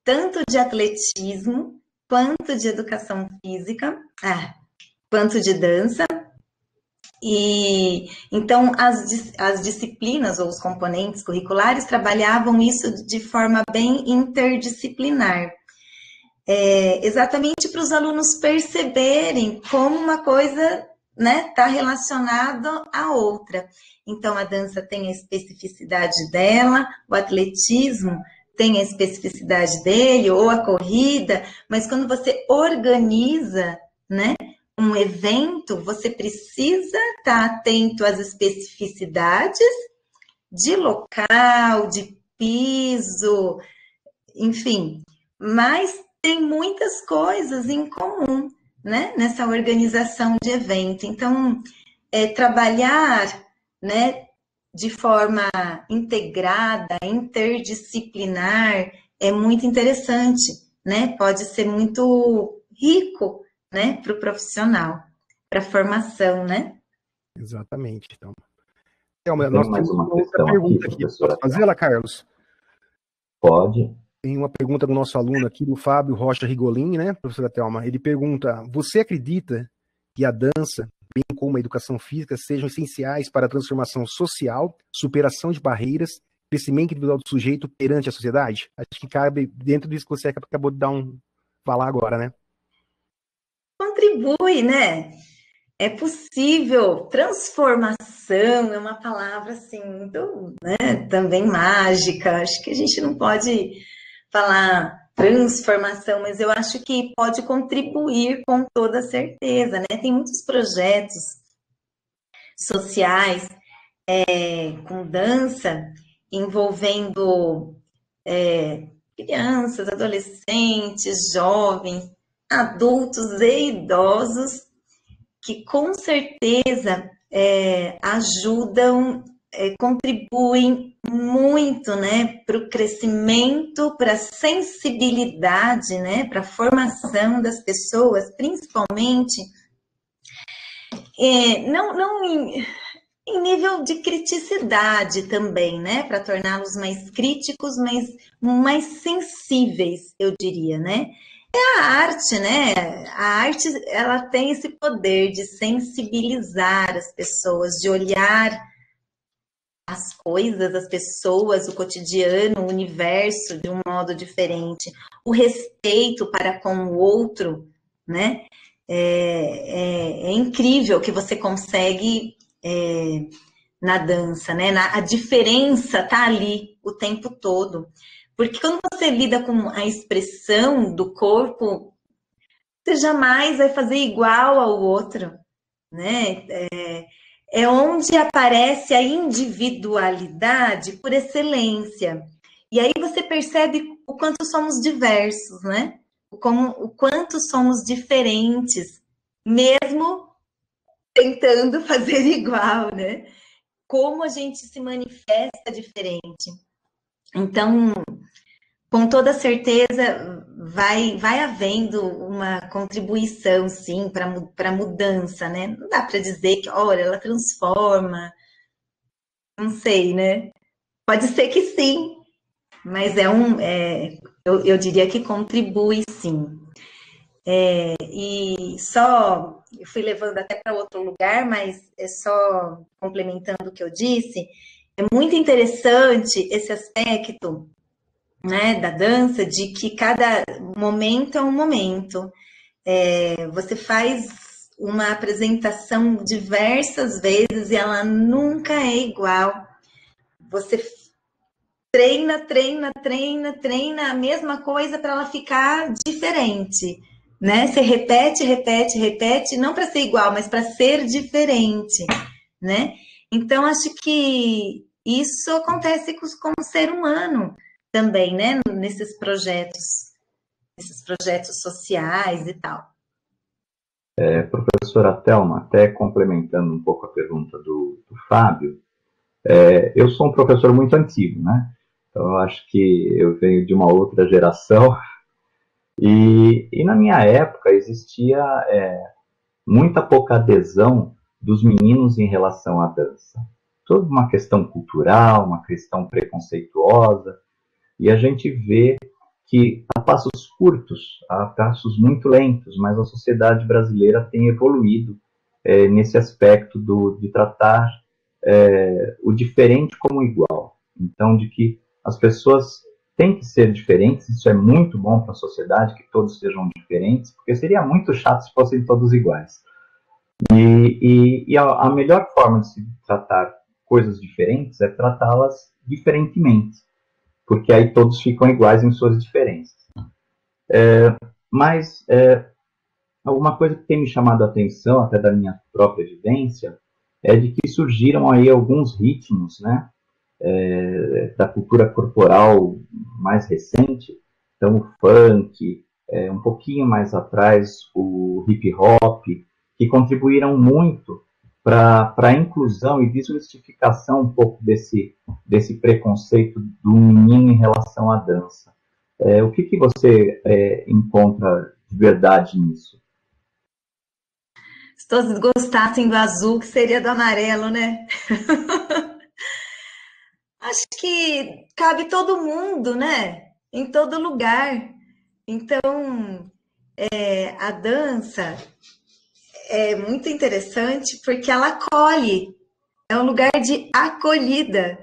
tanto de atletismo, quanto de educação física, quanto de dança. E então as disciplinas ou os componentes curriculares trabalhavam isso de forma bem interdisciplinar. Exatamente para os alunos perceberem como uma coisa, né, está relacionada à outra. Então, a dança tem a especificidade dela, o atletismo tem a especificidade dele, ou a corrida, mas quando você organiza, né, um evento, você precisa estar atento às especificidades de local, de piso, enfim, mas tem muitas coisas em comum, né, nessa organização de evento. Então, trabalhar, né, de forma integrada, interdisciplinar, é muito interessante, né? Pode ser muito rico, né, para o profissional, para a formação, né? Exatamente. Então, nós temos uma outra pergunta aqui. Posso fazê-la, Carlos? Pode. Tem uma pergunta do nosso aluno aqui, do Fábio Rocha Rigolin, né, professora Thelma? Ele pergunta: você acredita que a dança, bem como a educação física, sejam essenciais para a transformação social, superação de barreiras crescimento individual do sujeito perante a sociedade? Acho que cabe dentro disso que você acabou de falar agora, né? Contribui, né? É possível. Transformação é uma palavra assim, muito, né, também mágica. Acho que a gente não pode falar transformação, mas eu acho que pode contribuir com toda certeza, né? Tem muitos projetos sociais com dança envolvendo crianças, adolescentes, jovens, adultos e idosos que com certeza ajudam, contribuem muito, né, para o crescimento, para a sensibilidade, né, para a formação das pessoas, principalmente, não em nível de criticidade também, né, para torná-los mais críticos, mas mais sensíveis, eu diria, né. A arte, né? A arte, ela tem esse poder de sensibilizar as pessoas, de olhar as coisas, as pessoas, o cotidiano, o universo de um modo diferente. O respeito para com o outro, né? É incrível que você consegue na dança, né? A diferença tá ali o tempo todo. Porque quando você lida com a expressão do corpo, você jamais vai fazer igual ao outro, né? É onde aparece a individualidade por excelência. E aí você percebe o quanto somos diversos, né? O quanto somos diferentes, mesmo tentando fazer igual, né? Como a gente se manifesta diferente. Então, com toda certeza, vai havendo uma contribuição, sim, para a mudança, né? Não dá para dizer que, olha, ela transforma, não sei, né? Pode ser que sim, mas eu diria que contribui, sim. E só, eu fui levando até para outro lugar, mas é só complementando o que eu disse, é muito interessante esse aspecto, né, da dança, de que cada momento é um momento. Você faz uma apresentação diversas vezes e ela nunca é igual. Você treina a mesma coisa para ela ficar diferente, né? Você repete, não para ser igual, mas para ser diferente, né? Então, acho que isso acontece com o ser humano também, né? Nesses projetos sociais e tal. Professora Thelma, até complementando um pouco a pergunta do Fábio, eu sou um professor muito antigo, né? Então, eu acho que eu venho de uma outra geração e na minha época existia muita pouca adesão dos meninos em relação à dança. Toda uma questão cultural, uma questão preconceituosa, e a gente vê que a passos curtos, a passos muito lentos, mas a sociedade brasileira tem evoluído nesse aspecto de tratar o diferente como igual. Então, de que as pessoas têm que ser diferentes, isso é muito bom para a sociedade, que todos sejam diferentes, porque seria muito chato se fossem todos iguais. E a melhor forma de se tratar coisas diferentes é tratá-las diferentemente, porque aí todos ficam iguais em suas diferenças. Mas alguma coisa que tem me chamado a atenção, até da minha própria vivência, é de que surgiram aí alguns ritmos, né, da cultura corporal mais recente, então o funk, um pouquinho mais atrás o hip hop, que contribuíram muito para a inclusão e desmistificação um pouco desse preconceito do menino em relação à dança. O que você encontra de verdade nisso? Se todos gostassem do azul, que seria do amarelo, né? Acho que cabe todo mundo, né? Em todo lugar. Então, a dança é muito interessante porque ela acolhe. É um lugar de acolhida.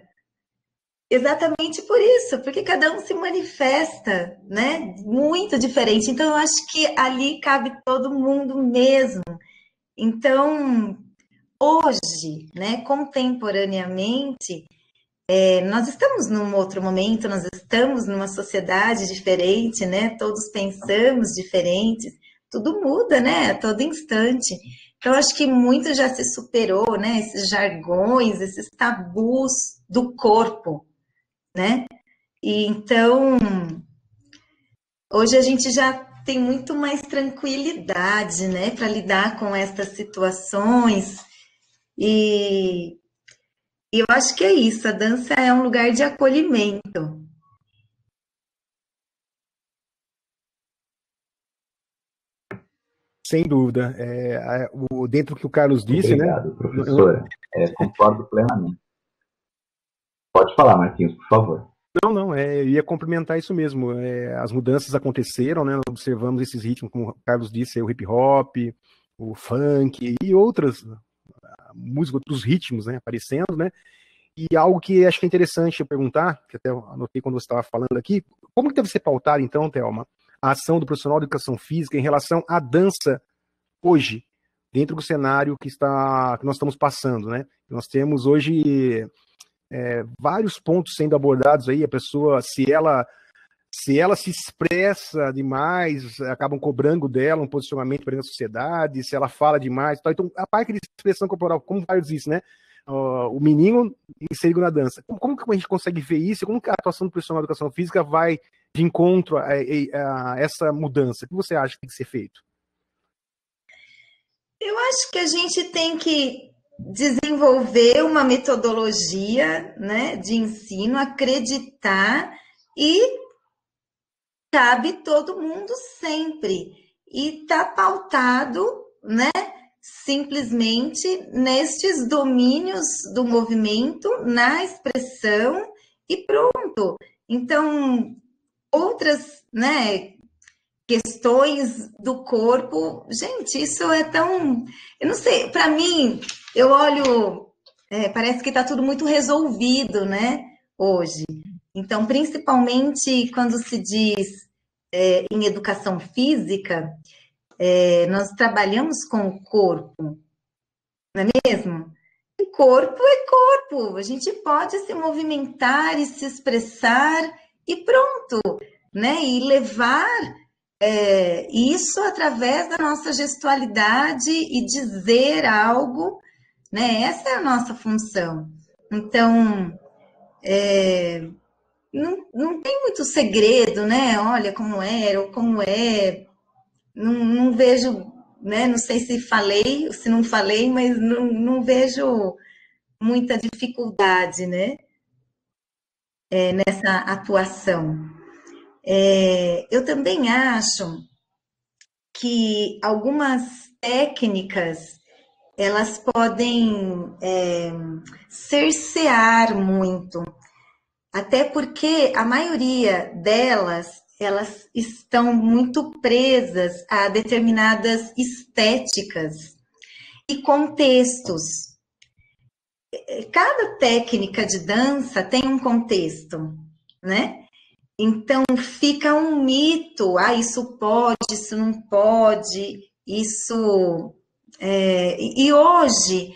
Exatamente por isso, porque cada um se manifesta, né? Muito diferente. Então, eu acho que ali cabe todo mundo mesmo. Então, hoje, né, contemporaneamente, nós estamos num outro momento, nós estamos numa sociedade diferente, né? Todos pensamos diferentes, tudo muda, né? A todo instante. Então, acho que muito já se superou, né? Esses jargões, esses tabus do corpo, né? E então, hoje a gente já tem muito mais tranquilidade, né, para lidar com essas situações. E eu acho que é isso, a dança é um lugar de acolhimento. Sem dúvida. Dentro do que o Carlos disse, né? Obrigado, professora. Concordo plenamente. Pode falar, Marquinhos, por favor. Não, eu ia complementar isso mesmo. As mudanças aconteceram, né? Nós observamos esses ritmos, como o Carlos disse, o hip hop, o funk e outras músicas, outros ritmos, né? Aparecendo, né? E algo que acho que é interessante eu perguntar, que até eu anotei quando você estava falando aqui, como que deve ser pautada, então, Thelma, a ação do profissional de educação física em relação à dança hoje, dentro do cenário que nós estamos passando, né? Nós temos hoje vários pontos sendo abordados aí, a pessoa, se ela se expressa demais, acabam cobrando dela um posicionamento perante a sociedade, se ela fala demais, tal. Então, a parte de expressão corporal, como o Carlos disse, né? O menino inserido na dança. Como que a gente consegue ver isso? Como que a atuação do profissional de educação física vai de encontro a essa mudança? O que você acha que tem que ser feito? Eu acho que a gente tem que desenvolver uma metodologia, né, de ensino, acreditar e cabe todo mundo sempre. E está pautado, né, simplesmente nestes domínios do movimento, na expressão e pronto. Então, outras, né, questões do corpo, gente, isso é tão, eu não sei, para mim, eu olho, parece que está tudo muito resolvido, né, hoje. Então, principalmente quando se diz em educação física, nós trabalhamos com o corpo, não é mesmo? E corpo é corpo, a gente pode se movimentar e se expressar e pronto, né? E levar isso através da nossa gestualidade e dizer algo, né? Essa é a nossa função. Então, não tem muito segredo, né? Olha como era ou como é. Não vejo, né? Não sei se falei ou se não falei, mas não vejo muita dificuldade, né? Nessa atuação. Eu também acho que algumas técnicas elas podem cercear muito, até porque a maioria delas elas estão muito presas a determinadas estéticas e contextos. Cada técnica de dança tem um contexto, né? Então fica um mito, isso pode, isso não pode, isso. E hoje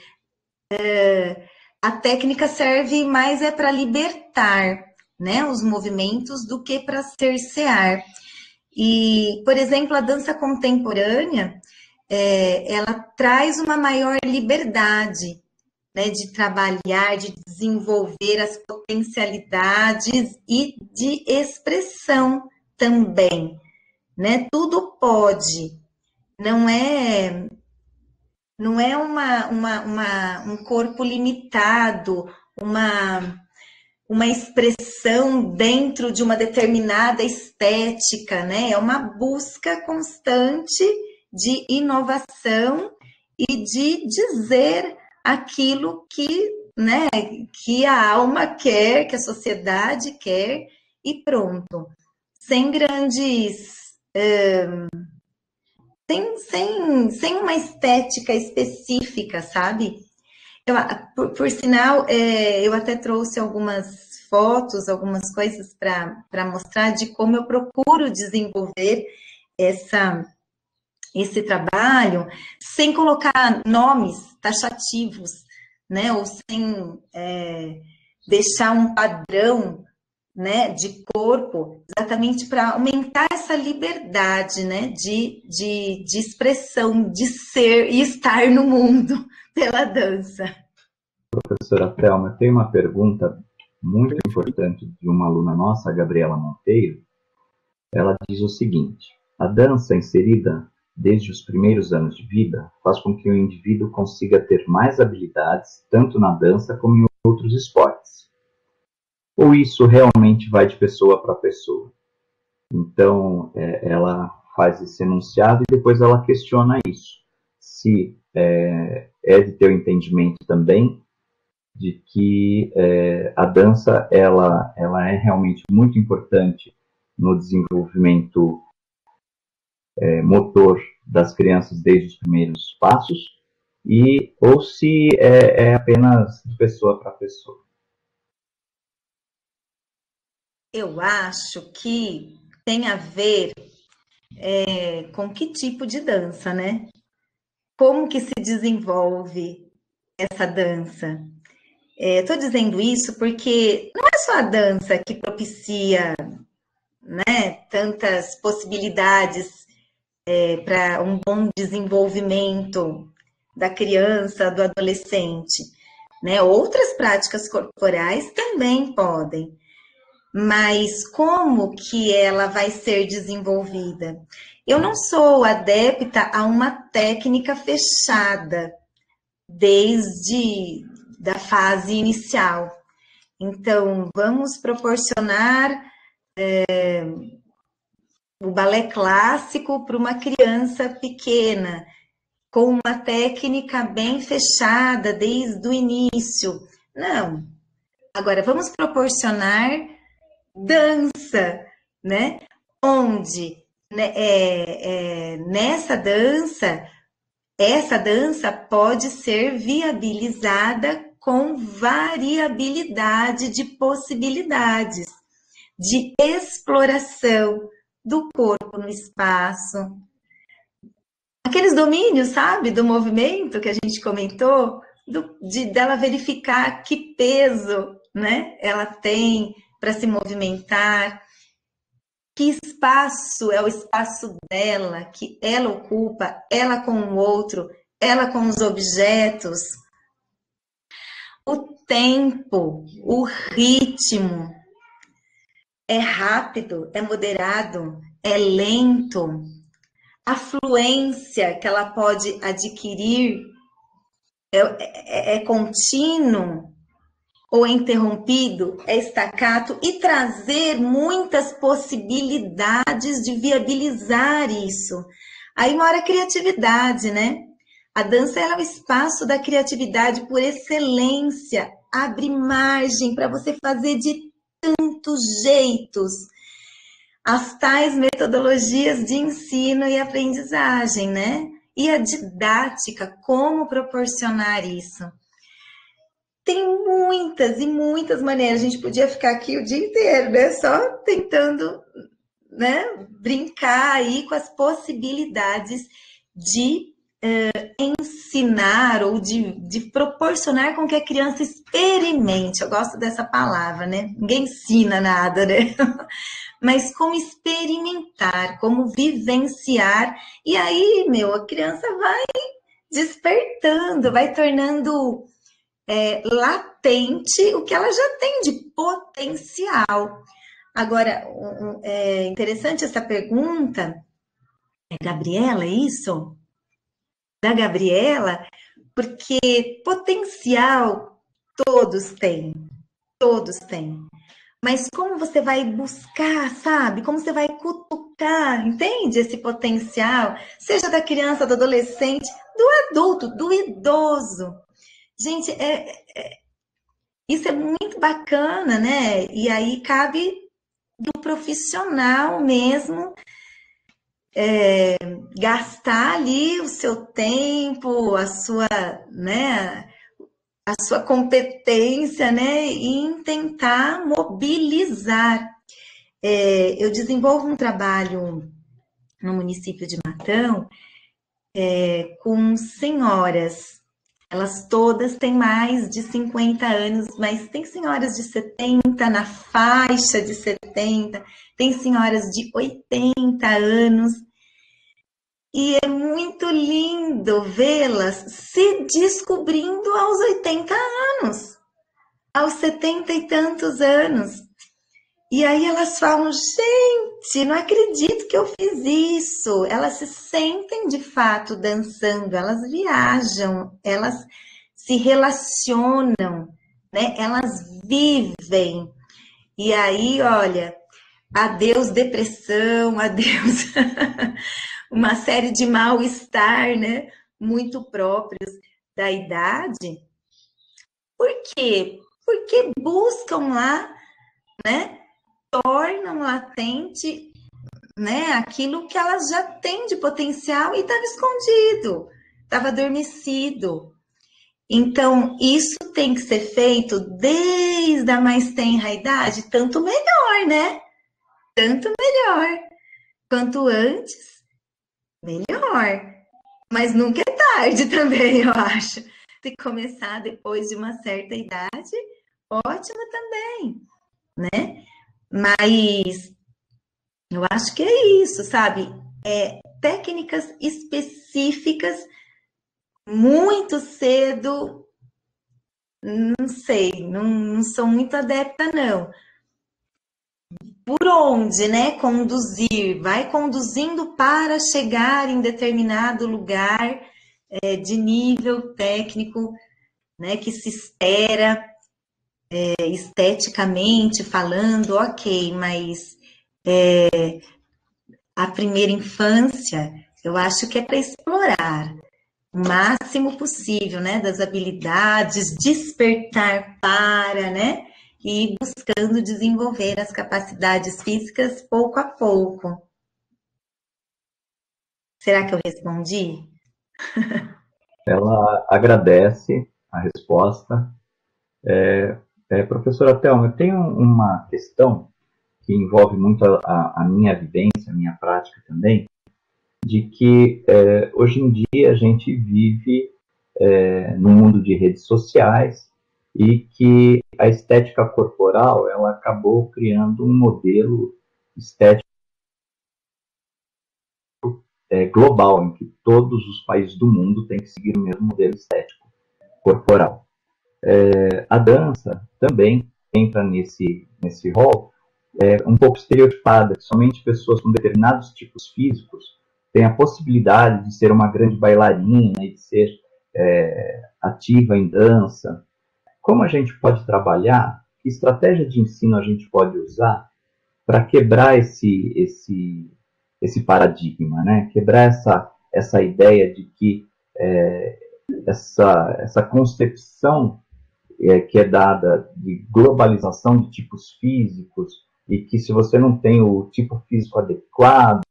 a técnica serve mais para libertar, né, os movimentos do que para cercear. E, por exemplo, a dança contemporânea, ela traz uma maior liberdade, né, de trabalhar, de desenvolver as potencialidades e de expressão também, né? Tudo pode, não é um corpo limitado, uma expressão dentro de uma determinada estética, né? É uma busca constante de inovação e de dizer aquilo que, né, que a alma quer, que a sociedade quer, e pronto. Sem grandes. Sem uma estética específica, sabe? Por sinal, eu até trouxe algumas fotos, algumas coisas para mostrar de como eu procuro desenvolver esse trabalho sem colocar nomes taxativos, né? Ou sem deixar um padrão, né, de corpo, exatamente para aumentar essa liberdade, né, de expressão, de ser e estar no mundo pela dança. Professora Thelma, tem uma pergunta muito importante de uma aluna nossa, a Gabriela Monteiro. Ela diz o seguinte: a dança inserida desde os primeiros anos de vida faz com que o indivíduo consiga ter mais habilidades, tanto na dança como em outros esportes. Ou isso realmente vai de pessoa para pessoa? Então, ela faz esse enunciado e depois ela questiona isso. Se é de ter o entendimento também de que a dança ela é realmente muito importante no desenvolvimento motor das crianças desde os primeiros passos, ou se é apenas de pessoa para pessoa. Eu acho que tem a ver com que tipo de dança, né? Como que se desenvolve essa dança? Estou dizendo isso porque não é só a dança que propicia, né, tantas possibilidades para um bom desenvolvimento da criança, do adolescente, né? Outras práticas corporais também podem. Mas como que ela vai ser desenvolvida? Eu não sou adepta a uma técnica fechada desde da fase inicial. Então, vamos proporcionar o balé clássico para uma criança pequena, com uma técnica bem fechada desde o início. Não. Agora, vamos proporcionar dança, né? Onde nessa dança, essa dança pode ser viabilizada com variabilidade de possibilidades, de exploração do corpo no espaço. Aqueles domínios, sabe, do movimento que a gente comentou, dela verificar que peso, né, ela tem para se movimentar, que espaço é o espaço dela, que ela ocupa, ela com o outro, ela com os objetos. O tempo, o ritmo, é rápido, é moderado, é lento. A fluência que ela pode adquirir é contínuo ou é interrompido, é estacato, e trazer muitas possibilidades de viabilizar isso. Aí mora a criatividade, né? A dança é o espaço da criatividade por excelência, abre margem para você fazer de tantos jeitos as tais metodologias de ensino e aprendizagem, né? E a didática, como proporcionar isso. Tem muitas e muitas maneiras, a gente podia ficar aqui o dia inteiro, né? Só tentando, né, brincar aí com as possibilidades de ensinar ou de proporcionar com que a criança experimente. Eu gosto dessa palavra, né? Ninguém ensina nada, né? Mas como experimentar, como vivenciar. E aí, a criança vai despertando, vai tornando latente o que ela já tem de potencial. Agora, é interessante essa pergunta. É Gabriela, é isso? Da Gabriela, porque potencial todos têm, mas como você vai buscar, sabe? Como você vai cutucar, entende? Esse potencial, seja da criança, do adolescente, do adulto, do idoso. Gente, isso é muito bacana, né? E aí cabe do profissional mesmo gastar ali o seu tempo, a a sua competência, né, em tentar mobilizar. Eu desenvolvo um trabalho no município de Matão com senhoras. Elas todas têm mais de 50 anos, mas tem senhoras de 70, na faixa de 70, tem senhoras de 80 anos. E é muito lindo vê-las se descobrindo aos 80 anos, aos 70 e tantos anos. E aí elas falam, gente, não acredito que eu fiz isso. Elas se sentem de fato dançando, elas viajam, elas se relacionam, né? Elas vivem. E aí, olha, adeus depressão, adeus uma série de mal-estar, né? Muito próprios da idade. Por quê? Porque buscam lá, né? Tornam latente, né, aquilo que elas já têm de potencial e estava escondido, estava adormecido. Então, isso tem que ser feito desde a mais tenra idade, tanto melhor, né? Tanto melhor. Quanto antes, melhor. Mas nunca é tarde também, eu acho. Se começar depois de uma certa idade, ótimo também, né? Mas eu acho que é isso, sabe? Técnicas específicas, muito cedo, não sei, não sou muito adepta, não. Por onde, né? Conduzir, vai conduzindo para chegar em determinado lugar de nível técnico, né? Que se espera, esteticamente falando, ok, mas a primeira infância, eu acho que é para explorar o máximo possível, né, das habilidades, despertar para, né, e ir buscando desenvolver as capacidades físicas pouco a pouco. Será que eu respondi? Ela agradece a resposta. Professora Thelma, eu tenho uma questão que envolve muito a minha vivência, a minha prática também, de que hoje em dia a gente vive no mundo de redes sociais e que a estética corporal ela acabou criando um modelo estético global, em que todos os países do mundo têm que seguir o mesmo modelo estético corporal. A dança também entra nesse rol, um pouco estereotipada, que somente pessoas com determinados tipos físicos têm a possibilidade de ser uma grande bailarina e de ser ativa em dança. Como a gente pode trabalhar? Que estratégia de ensino a gente pode usar para quebrar esse paradigma, né? Quebrar essa ideia de que essa concepção que é dada de globalização de tipos físicos e que se você não tem o tipo físico adequado,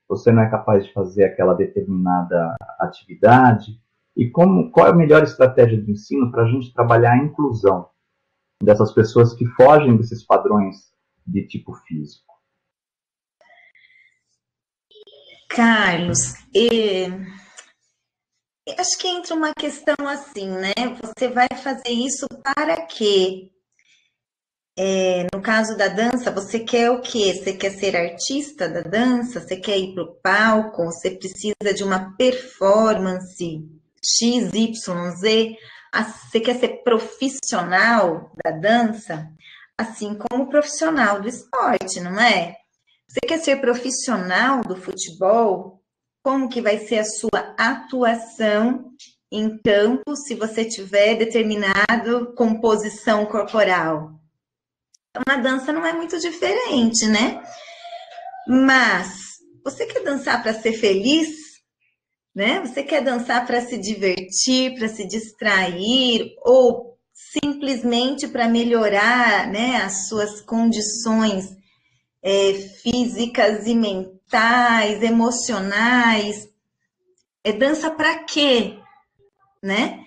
você não é capaz de fazer aquela determinada atividade. E qual é a melhor estratégia de ensino para a gente trabalhar a inclusão dessas pessoas que fogem desses padrões de tipo físico? Carlos, acho que entra uma questão assim, né? Você vai fazer isso para quê? No caso da dança, você quer o quê? Você quer ser artista da dança? Você quer ir para o palco? Você precisa de uma performance X, Y, Z? Você quer ser profissional da dança? Assim como profissional do esporte, não é? Você quer ser profissional do futebol? Como que vai ser a sua atuação em campo se você tiver determinado composição corporal? Então, na dança não é muito diferente, né? Mas você quer dançar para ser feliz, né? Você quer dançar para se divertir, para se distrair ou simplesmente para melhorar, né, as suas condições físicas e mentais, emocionais? Dança para quê, né?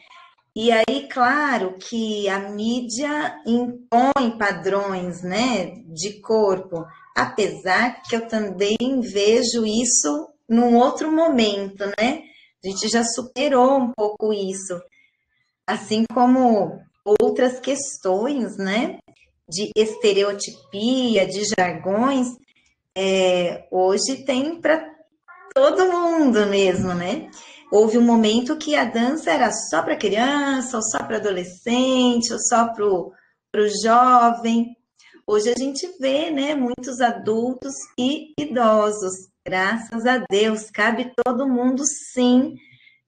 E aí, claro que a mídia impõe padrões, né, de corpo, apesar que eu também vejo isso num outro momento, né? A gente já superou um pouco isso, assim como outras questões, né, de estereotipia, de jargões, hoje tem para todo mundo mesmo, né? Houve um momento que a dança era só para criança, ou só para adolescente, ou só para o jovem. Hoje a gente vê, né, muitos adultos e idosos. Graças a Deus, cabe todo mundo sim,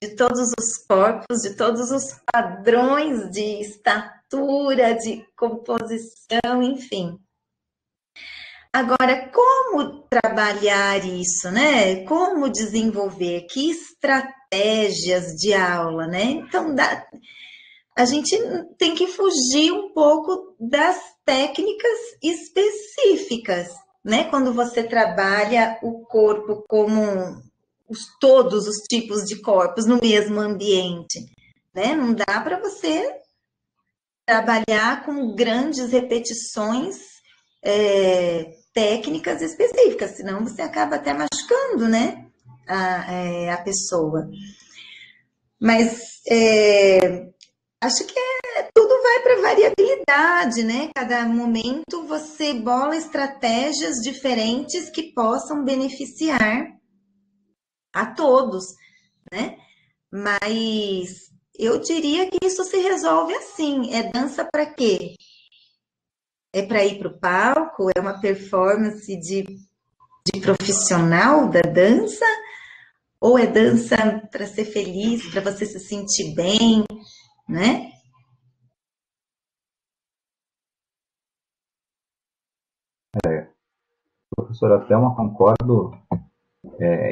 de todos os corpos, de todos os padrões de estatura, de composição, enfim. Agora, como trabalhar isso, né? Como desenvolver? Que estratégias de aula, né? Então, a gente tem que fugir um pouco das técnicas específicas, né? Quando você trabalha o corpo como todos os tipos de corpos no mesmo ambiente, né? Não dá para você trabalhar com grandes repetições técnicas específicas, senão você acaba até machucando, né, a pessoa. Mas acho que tudo vai para variabilidade, né? Cada momento você bola estratégias diferentes que possam beneficiar a todos, né? Mas eu diria que isso se resolve assim. É dança para quê? É para ir para o palco? É uma performance de profissional da dança? Ou é dança para ser feliz, para você se sentir bem, né? Professora Thelma, concordo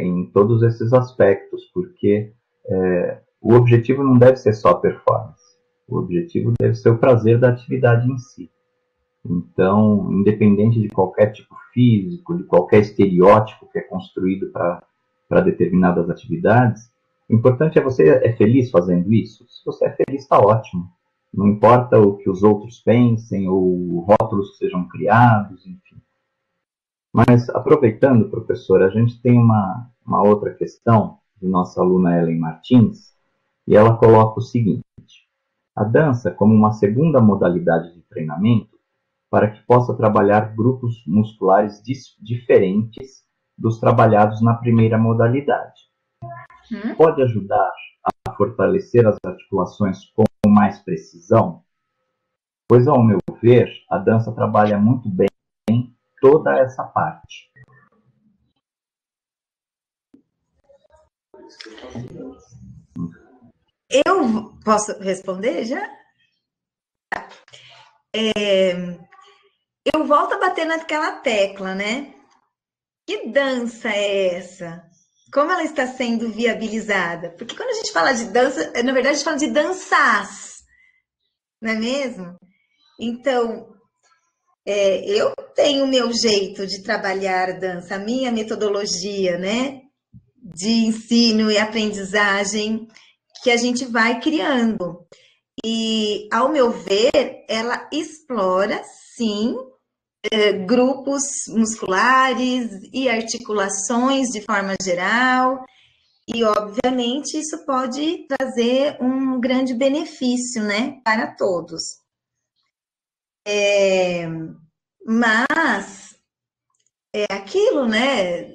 em todos esses aspectos, porque o objetivo não deve ser só a performance. O objetivo deve ser o prazer da atividade em si. Então, independente de qualquer tipo físico, de qualquer estereótipo que é construído para determinadas atividades, o importante é você é feliz fazendo isso. Se você é feliz, está ótimo. Não importa o que os outros pensem ou rótulos que sejam criados, enfim. Mas, aproveitando, professor, a gente tem uma outra questão de nossa aluna Ellen Martins, e ela coloca o seguinte: a dança como uma segunda modalidade de treinamento para que possa trabalhar grupos musculares diferentes dos trabalhados na primeira modalidade. Pode ajudar a fortalecer as articulações com mais precisão? Pois, ao meu ver, a dança trabalha muito bem toda essa parte. Eu posso responder já? Eu volto a bater naquela tecla, né? Que dança é essa? Como ela está sendo viabilizada? Porque quando a gente fala de dança, na verdade a gente fala de danças, não é mesmo? Então, eu tenho o meu jeito de trabalhar dança, a minha metodologia, né? De ensino e aprendizagem que a gente vai criando. E, ao meu ver, ela explora, sim, grupos musculares e articulações de forma geral, e, obviamente, isso pode trazer um grande benefício, né, para todos. Mas é aquilo, né?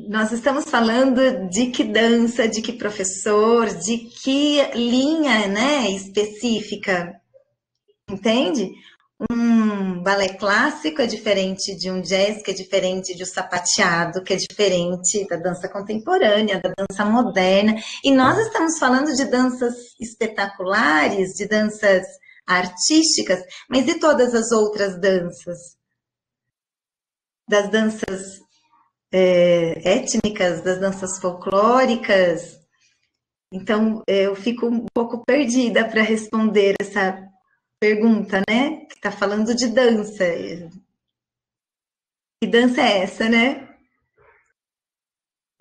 Nós estamos falando de que dança, de que professor, de que linha, né, específica, entende? Um balé clássico é diferente de um jazz, que é diferente de um sapateado, que é diferente da dança contemporânea, da dança moderna. E nós estamos falando de danças espetaculares, de danças artísticas, mas e todas as outras danças? Das danças étnicas, das danças folclóricas. Então, eu fico um pouco perdida para responder essa pergunta, né? Que está falando de dança. Que dança é essa, né?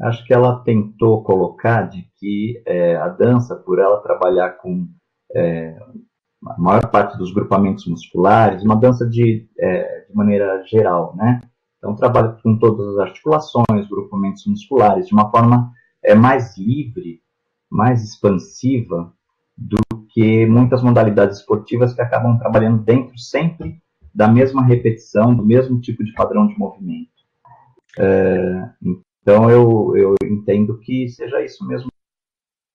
Acho que ela tentou colocar de que a dança, por ela trabalhar com a maior parte dos grupamentos musculares, uma dança de maneira geral, né? Então, trabalho com todas as articulações, grupamentos musculares, de uma forma mais livre, mais expansiva do que muitas modalidades esportivas que acabam trabalhando dentro sempre da mesma repetição, do mesmo tipo de padrão de movimento. Então, eu entendo que seja isso mesmo.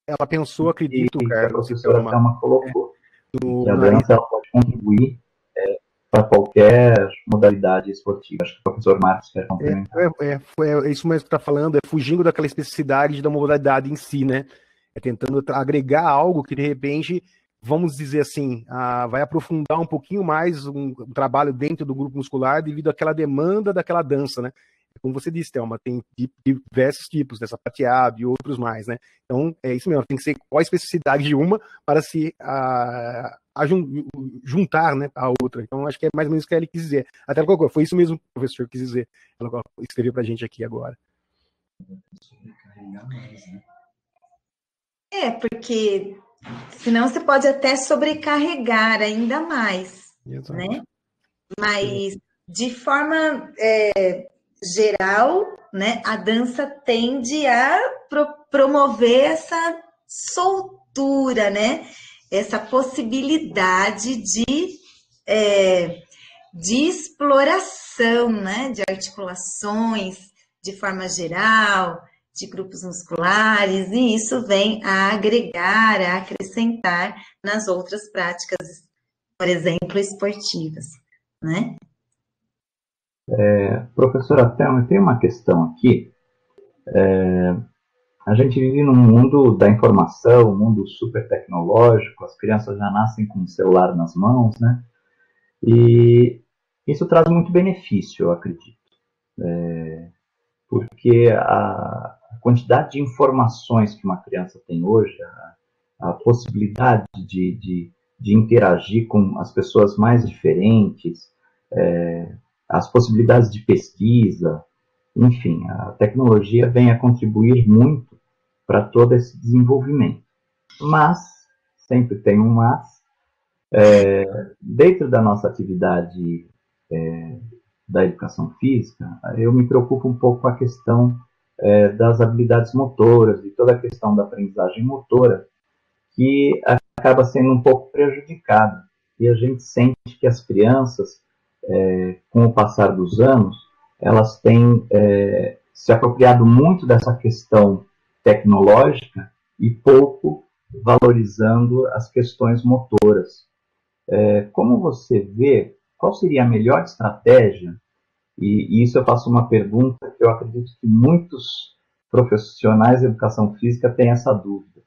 Ela pensou, acredito, que cara, a professora Thelma colocou, que a nariz. dança ela pode contribuir para qualquer modalidade esportiva. Acho que o professor Marcos quer complementar. É isso mesmo que está falando, é fugindo daquela especificidade da modalidade em si, né? É tentando agregar algo que, de repente, vamos dizer assim, vai aprofundar um pouquinho mais um trabalho dentro do grupo muscular devido àquela demanda daquela dança, né? Como você disse, Thelma, tem diversos tipos, dessa prateado e outros mais, né? Então, é isso mesmo, tem que ser qual a especificidade de uma para se juntar, né, a outra. Então, acho que é mais ou menos o que ele quis dizer. Até ela colocou, foi isso mesmo que o professor quis dizer. Ela escreveu para a gente aqui agora. Porque senão você pode até sobrecarregar ainda mais, Exato. né? Mas, de forma geral, né, a dança tende a promover essa soltura, né? Essa possibilidade de exploração, né? De articulações de forma geral, de grupos musculares, e isso vem a agregar, a acrescentar nas outras práticas, por exemplo, esportivas, né? Professora Thelma, tem uma questão aqui. A gente vive num mundo da informação, um mundo super tecnológico, as crianças já nascem com o celular nas mãos, né? E isso traz muito benefício, eu acredito. Porque a quantidade de informações que uma criança tem hoje, a possibilidade de interagir com as pessoas mais diferentes, as possibilidades de pesquisa, enfim, a tecnologia vem a contribuir muito para todo esse desenvolvimento. Mas, sempre tem um mas, dentro da nossa atividade da educação física, eu me preocupo um pouco com a questão das habilidades motoras e toda a questão da aprendizagem motora, que acaba sendo um pouco prejudicada. E a gente sente que as crianças, com o passar dos anos, elas têm se apropriado muito dessa questão tecnológica e pouco valorizando as questões motoras. Como você vê, qual seria a melhor estratégia? E isso eu faço uma pergunta que eu acredito que muitos profissionais de educação física têm essa dúvida.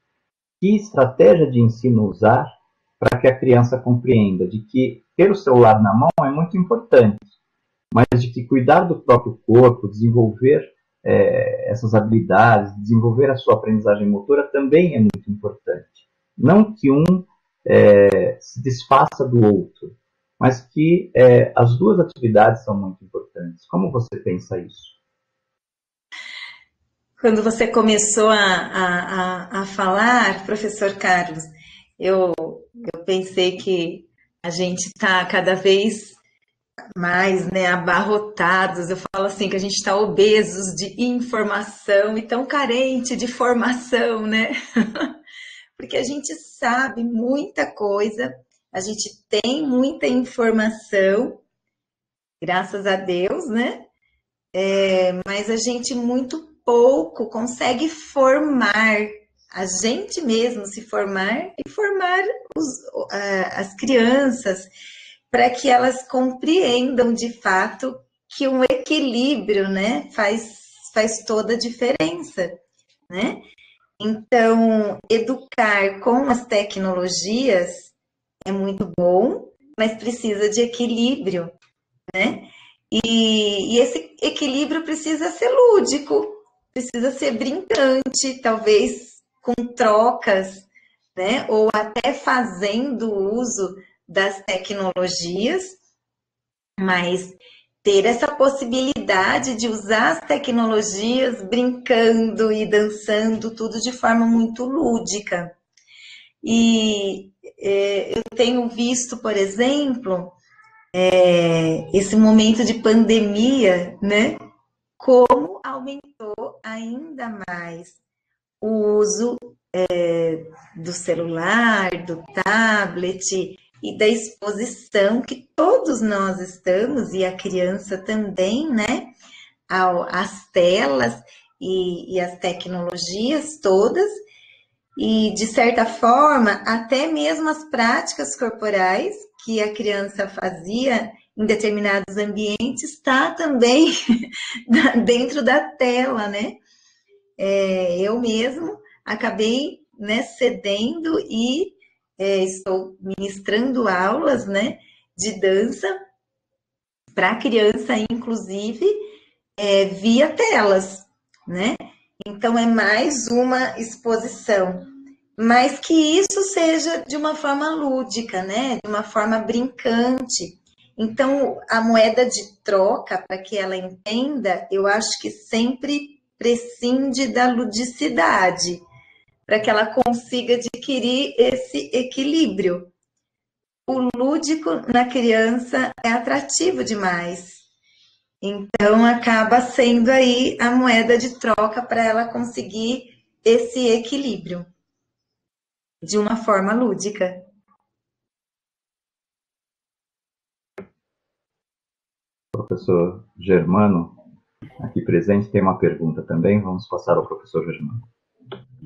Que estratégia de ensino usar para que a criança compreenda de que ter o celular na mão é muito importante, mas de que cuidar do próprio corpo, desenvolver essas habilidades, desenvolver a sua aprendizagem motora também é muito importante. Não que um se desfaça do outro, mas que as duas atividades são muito importantes. Como você pensa isso? Quando você começou a falar, professor Carlos, eu pensei que a gente está cada vez mais, né, abarrotados. Eu falo assim que a gente está obesos de informação e tão carente de formação, né? Porque a gente sabe muita coisa, a gente tem muita informação, graças a Deus, né? Mas a gente muito pouco consegue formar, a gente mesmo se formar e formar as crianças para que elas compreendam de fato que um equilíbrio, né, faz toda a diferença, né? Então, educar com as tecnologias é muito bom, mas precisa de equilíbrio, né? E esse equilíbrio precisa ser lúdico, precisa ser brincante, talvez com trocas, né? Ou até fazendo uso das tecnologias, mas ter essa possibilidade de usar as tecnologias brincando e dançando, tudo de forma muito lúdica. E eu tenho visto, por exemplo, esse momento de pandemia, né? Como aumentou ainda mais o uso do celular, do tablet e da exposição que todos nós estamos, e a criança também, né? Às telas e as tecnologias todas, e, de certa forma, até mesmo as práticas corporais que a criança fazia em determinados ambientes está também dentro da tela, né? Eu mesmo acabei, né, cedendo e estou ministrando aulas, né, de dança para criança, inclusive, via telas, né? Então, é mais uma exposição, mas que isso seja de uma forma lúdica, né? De uma forma brincante. Então, a moeda de troca, para que ela entenda, eu acho que sempre prescinde da ludicidade, para que ela consiga adquirir esse equilíbrio. O lúdico na criança é atrativo demais. Então, acaba sendo aí a moeda de troca para ela conseguir esse equilíbrio de uma forma lúdica. Professor Germano, aqui presente, tem uma pergunta também. Vamos passar ao professor Germano.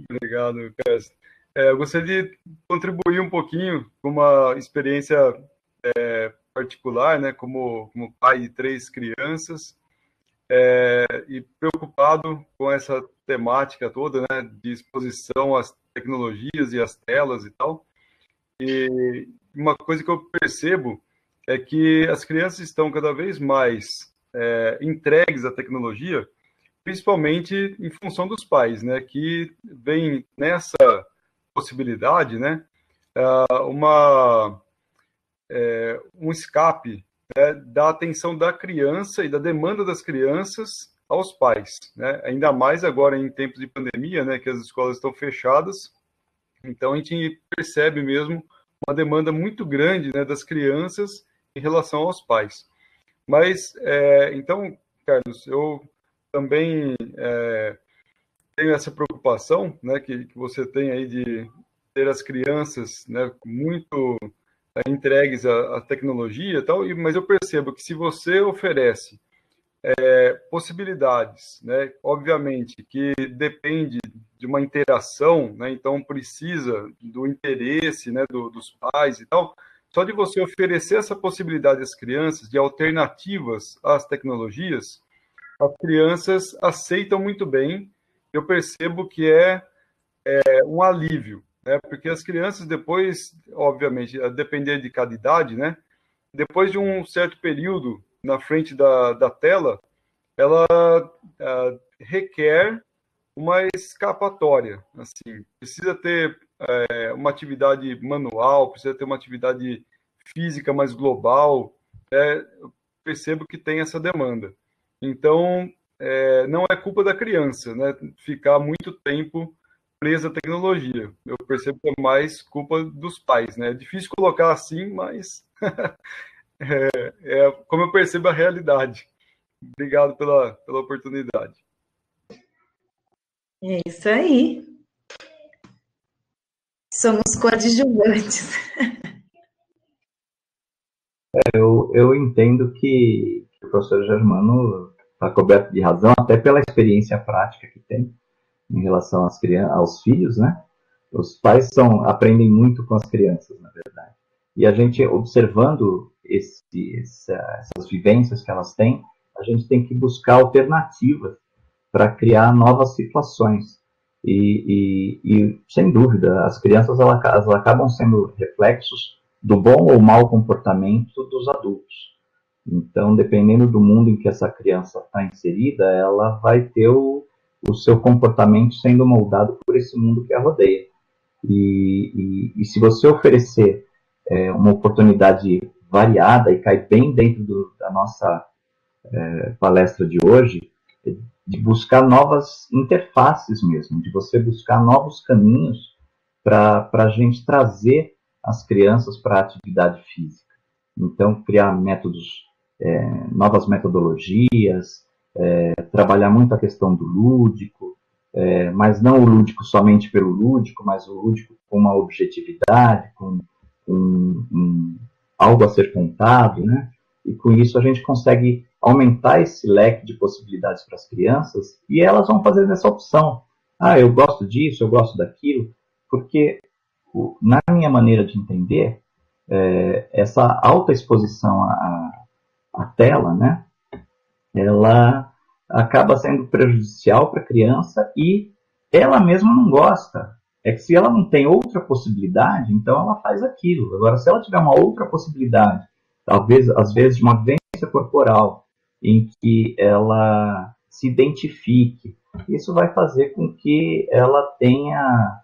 Obrigado, Cássio. Eu gostaria de contribuir um pouquinho com uma experiência particular, né, como pai de 3 crianças, e preocupado com essa temática toda, né, de exposição às tecnologias e às telas e tal. E uma coisa que eu percebo é que as crianças estão cada vez mais entregues à tecnologia, principalmente em função dos pais, né, que vem nessa possibilidade, né, um escape, né, da atenção da criança e da demanda das crianças aos pais, né, ainda mais agora em tempos de pandemia, né, que as escolas estão fechadas, então a gente percebe mesmo uma demanda muito grande, né, das crianças em relação aos pais. Mas, então, Carlos, eu também tenho essa preocupação, né, que você tem aí de ter as crianças, né, muito entregues à tecnologia e tal, mas eu percebo que se você oferece possibilidades, né, obviamente que depende de uma interação, né, então precisa do interesse, né, dos pais e tal, só de você oferecer essa possibilidade às crianças de alternativas às tecnologias, as crianças aceitam muito bem. Eu percebo que é um alívio, né? Porque as crianças depois, obviamente, a depender de cada idade, né? Depois de um certo período na frente da tela, ela requer uma escapatória, assim, precisa ter uma atividade manual, precisa ter uma atividade física mais global, eu percebo que tem essa demanda. Então, não é culpa da criança, né, ficar muito tempo presa à tecnologia. Eu percebo que é mais culpa dos pais, né? É difícil colocar assim, mas como eu percebo a realidade. Obrigado pela oportunidade. É isso aí. Somos coadjuvantes. Eu entendo que o professor Germano está coberto de razão, até pela experiência prática que tem em relação às crianças, aos filhos, né? Os pais aprendem muito com as crianças, na verdade. E a gente, observando essas vivências que elas têm, a gente tem que buscar alternativas para criar novas situações. E sem dúvida, as crianças elas acabam sendo reflexos do bom ou mau comportamento dos adultos. Então, dependendo do mundo em que essa criança está inserida, ela vai ter o seu comportamento sendo moldado por esse mundo que a rodeia. E se você oferecer uma oportunidade variada e cai bem dentro da nossa palestra de hoje, de buscar novas interfaces mesmo, de você buscar novos caminhos para a gente trazer as crianças para a atividade física. Então, criar novas metodologias, trabalhar muito a questão do lúdico, mas não o lúdico somente pelo lúdico, mas o lúdico com uma objetividade, com algo a ser contado, né? E com isso a gente consegue aumentar esse leque de possibilidades para as crianças e elas vão fazer essa opção. Ah, eu gosto disso, eu gosto daquilo, porque na minha maneira de entender, essa alta exposição à tela, né? Ela acaba sendo prejudicial para a criança e ela mesma não gosta. É que se ela não tem outra possibilidade, então ela faz aquilo. Agora, se ela tiver uma outra possibilidade, talvez, às vezes, de uma vivência corporal, em que ela se identifique, isso vai fazer com que ela tenha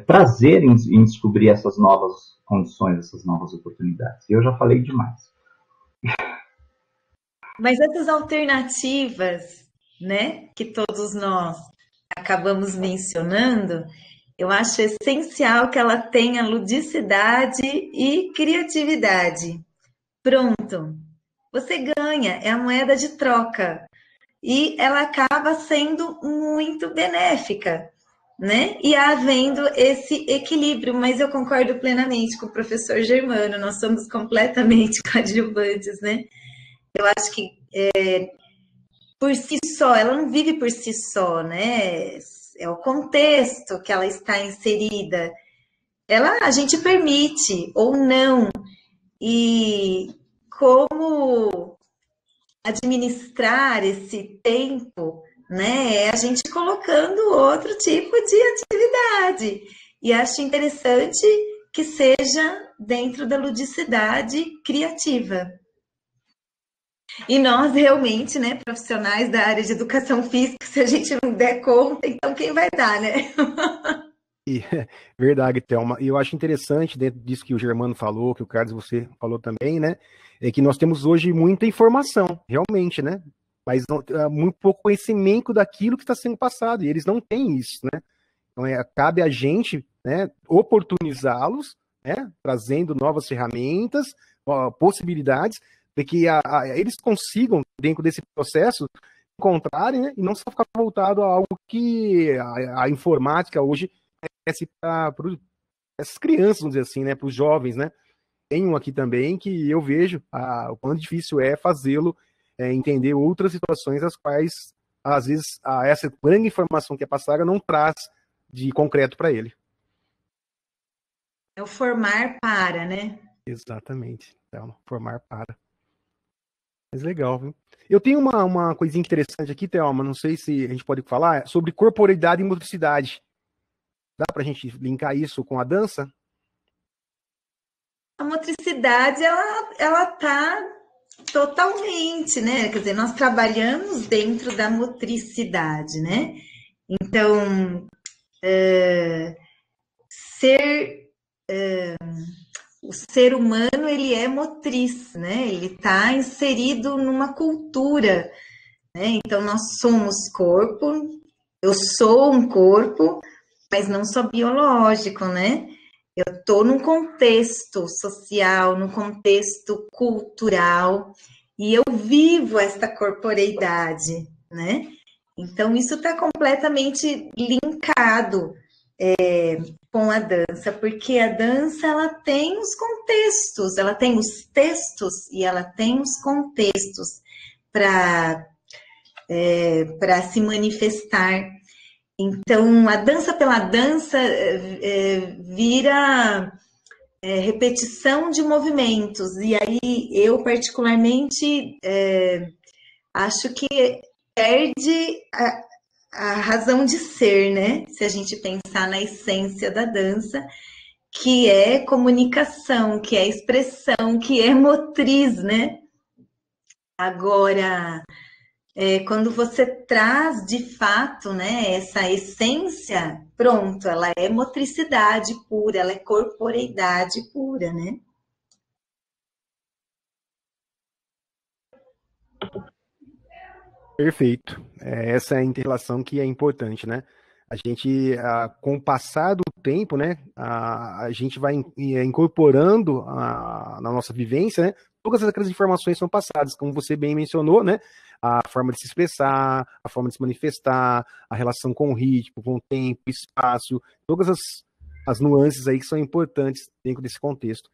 prazer em descobrir essas novas condições, essas novas oportunidades. E eu já falei demais. Mas essas alternativas, né, que todos nós acabamos mencionando, eu acho essencial que ela tenha ludicidade e criatividade. Pronto, você ganha, é a moeda de troca. E ela acaba sendo muito benéfica, né? E havendo esse equilíbrio, mas eu concordo plenamente com o professor Germano, nós somos completamente coadjuvantes, né? Eu acho que por si só, ela não vive por si só, né? É o contexto que ela está inserida. A gente permite ou não. E como administrar esse tempo, né? É a gente colocando outro tipo de atividade. E acho interessante que seja dentro da ludicidade criativa. E nós realmente, né, profissionais da área de educação física, se a gente não der conta, então quem vai dar, né? Verdade, Thelma. E eu acho interessante, dentro disso que o Germano falou, que o Carlos você falou também, né? É que nós temos hoje muita informação, realmente, né? Mas muito pouco conhecimento daquilo que está sendo passado, e eles não têm isso, né? Então, cabe a gente, né, oportunizá-los, né, trazendo novas ferramentas, possibilidades, de que eles consigam, dentro desse processo, encontrarem, né, e não só ficar voltado a algo que a informática hoje para essas crianças, vamos dizer assim, né, para os jovens, né? Tem um aqui também que eu vejo o quanto difícil é fazê-lo entender outras situações as quais, às vezes, essa grande informação que é passada não traz de concreto para ele. É o formar para, né? Exatamente. Então, formar para. Mas legal, viu? Eu tenho uma coisinha interessante aqui, Thelma, não sei se a gente pode falar, sobre corporeidade e motricidade. Dá para a gente linkar isso com a dança? A motricidade, ela tá totalmente, né? Quer dizer, nós trabalhamos dentro da motricidade, né? Então, o ser humano, ele é motriz, né? Ele está inserido numa cultura, né? Então, nós somos corpo, eu sou um corpo, mas não só biológico, né? Eu estou num contexto social, num contexto cultural, e eu vivo esta corporeidade, né? Então, isso está completamente linkado com a dança, porque a dança, ela tem os contextos, ela tem os textos e ela tem os contextos para se manifestar. Então, a dança pela dança vira repetição de movimentos. E aí, eu particularmente acho que perde a razão de ser, né? Se a gente pensar na essência da dança, que é comunicação, que é expressão, que é motriz, né? Agora, quando você traz de fato, né, essa essência, pronto, ela é motricidade pura, ela é corporeidade pura, né? Perfeito. Essa é a interrelação que é importante, né? a gente, com o passar do tempo, né, a gente vai incorporando na nossa vivência, né, todas aquelas informações são passadas, como você bem mencionou, né, a forma de se expressar, a forma de se manifestar, a relação com o ritmo, com o tempo, espaço, todas as nuances aí que são importantes dentro desse contexto.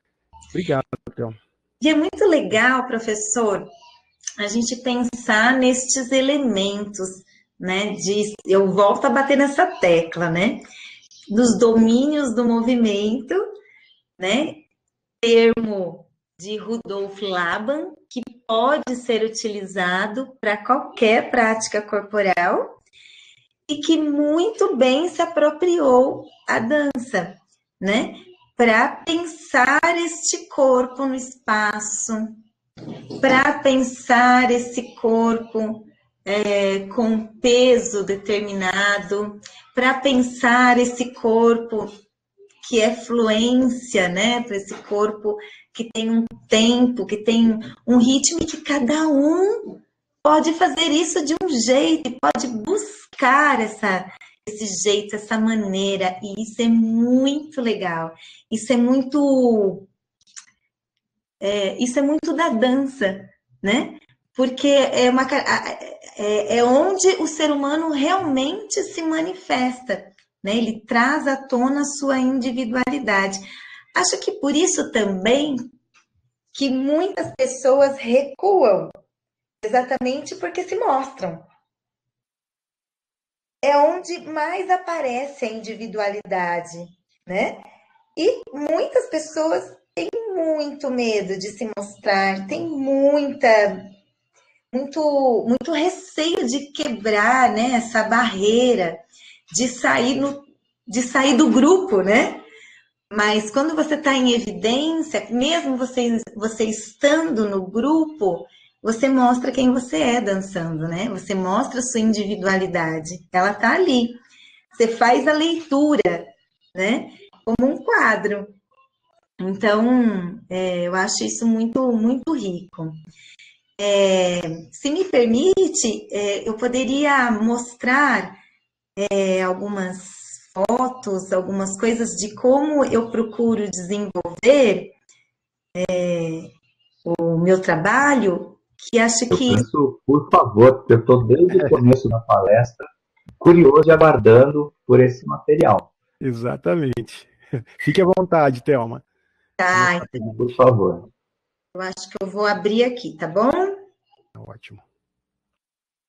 Obrigado, Thelma. E é muito legal, professor, a gente pensar nestes elementos, né? Eu volto a bater nessa tecla, né? Dos domínios do movimento, né? Termo de Rudolf Laban, que pode ser utilizado para qualquer prática corporal e que muito bem se apropriou a dança, né? Para pensar este corpo no espaço, para pensar esse corpo com peso determinado, para pensar esse corpo que é fluência, né? Para esse corpo que tem um tempo, que tem um ritmo, e que cada um pode fazer isso de um jeito, pode buscar esse jeito, essa maneira, e isso é muito legal. Isso é muito da dança, né? Porque é onde o ser humano realmente se manifesta, né? Ele traz à tona a sua individualidade. Acho que por isso também que muitas pessoas recuam, exatamente porque se mostram. É onde mais aparece a individualidade, né? E muitas pessoas têm muito medo de se mostrar, têm muito receio de quebrar, né, essa barreira, de sair do grupo, né? Mas quando você está em evidência, mesmo você estando no grupo, você mostra quem você é dançando, né? Você mostra a sua individualidade. Ela está ali. Você faz a leitura, né? Como um quadro. Então, eu acho isso muito, muito rico. Se me permite, eu poderia mostrar algumas fotos, algumas coisas de como eu procuro desenvolver o meu trabalho, que acho que... Eu peço, por favor, porque eu estou desde o começo da palestra curioso e aguardando por esse material. Exatamente. Fique à vontade, Thelma. Tá, então, Por favor. eu acho que eu vou abrir aqui, tá bom? Ótimo.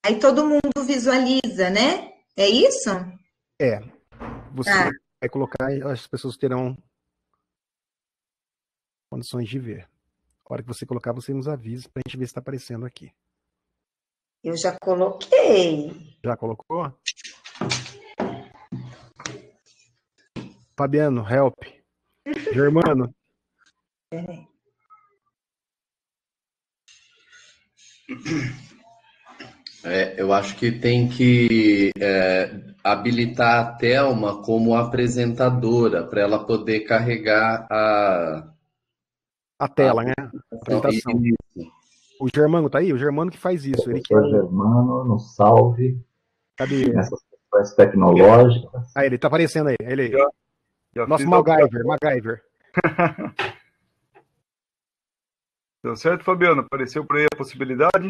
Aí todo mundo visualiza, né? É isso? Você vai colocar, as pessoas terão condições de ver. A hora que você colocar, você nos avisa para a gente ver se está aparecendo aqui. Eu já coloquei. Já colocou? Fabiano, help. Germano. Eu acho que tem que habilitar a Thelma como apresentadora, para ela poder carregar A tela, né? A apresentação. Isso. O Germano tá aí? O Germano que faz isso. Ele que Professor Germano, nos salve. Cadê? Nessas questões tecnológicas. Ah, ele tá aparecendo aí. Ele aí. Já Nosso fiz MacGyver. Deu certo, Fabiano? Apareceu por aí a possibilidade?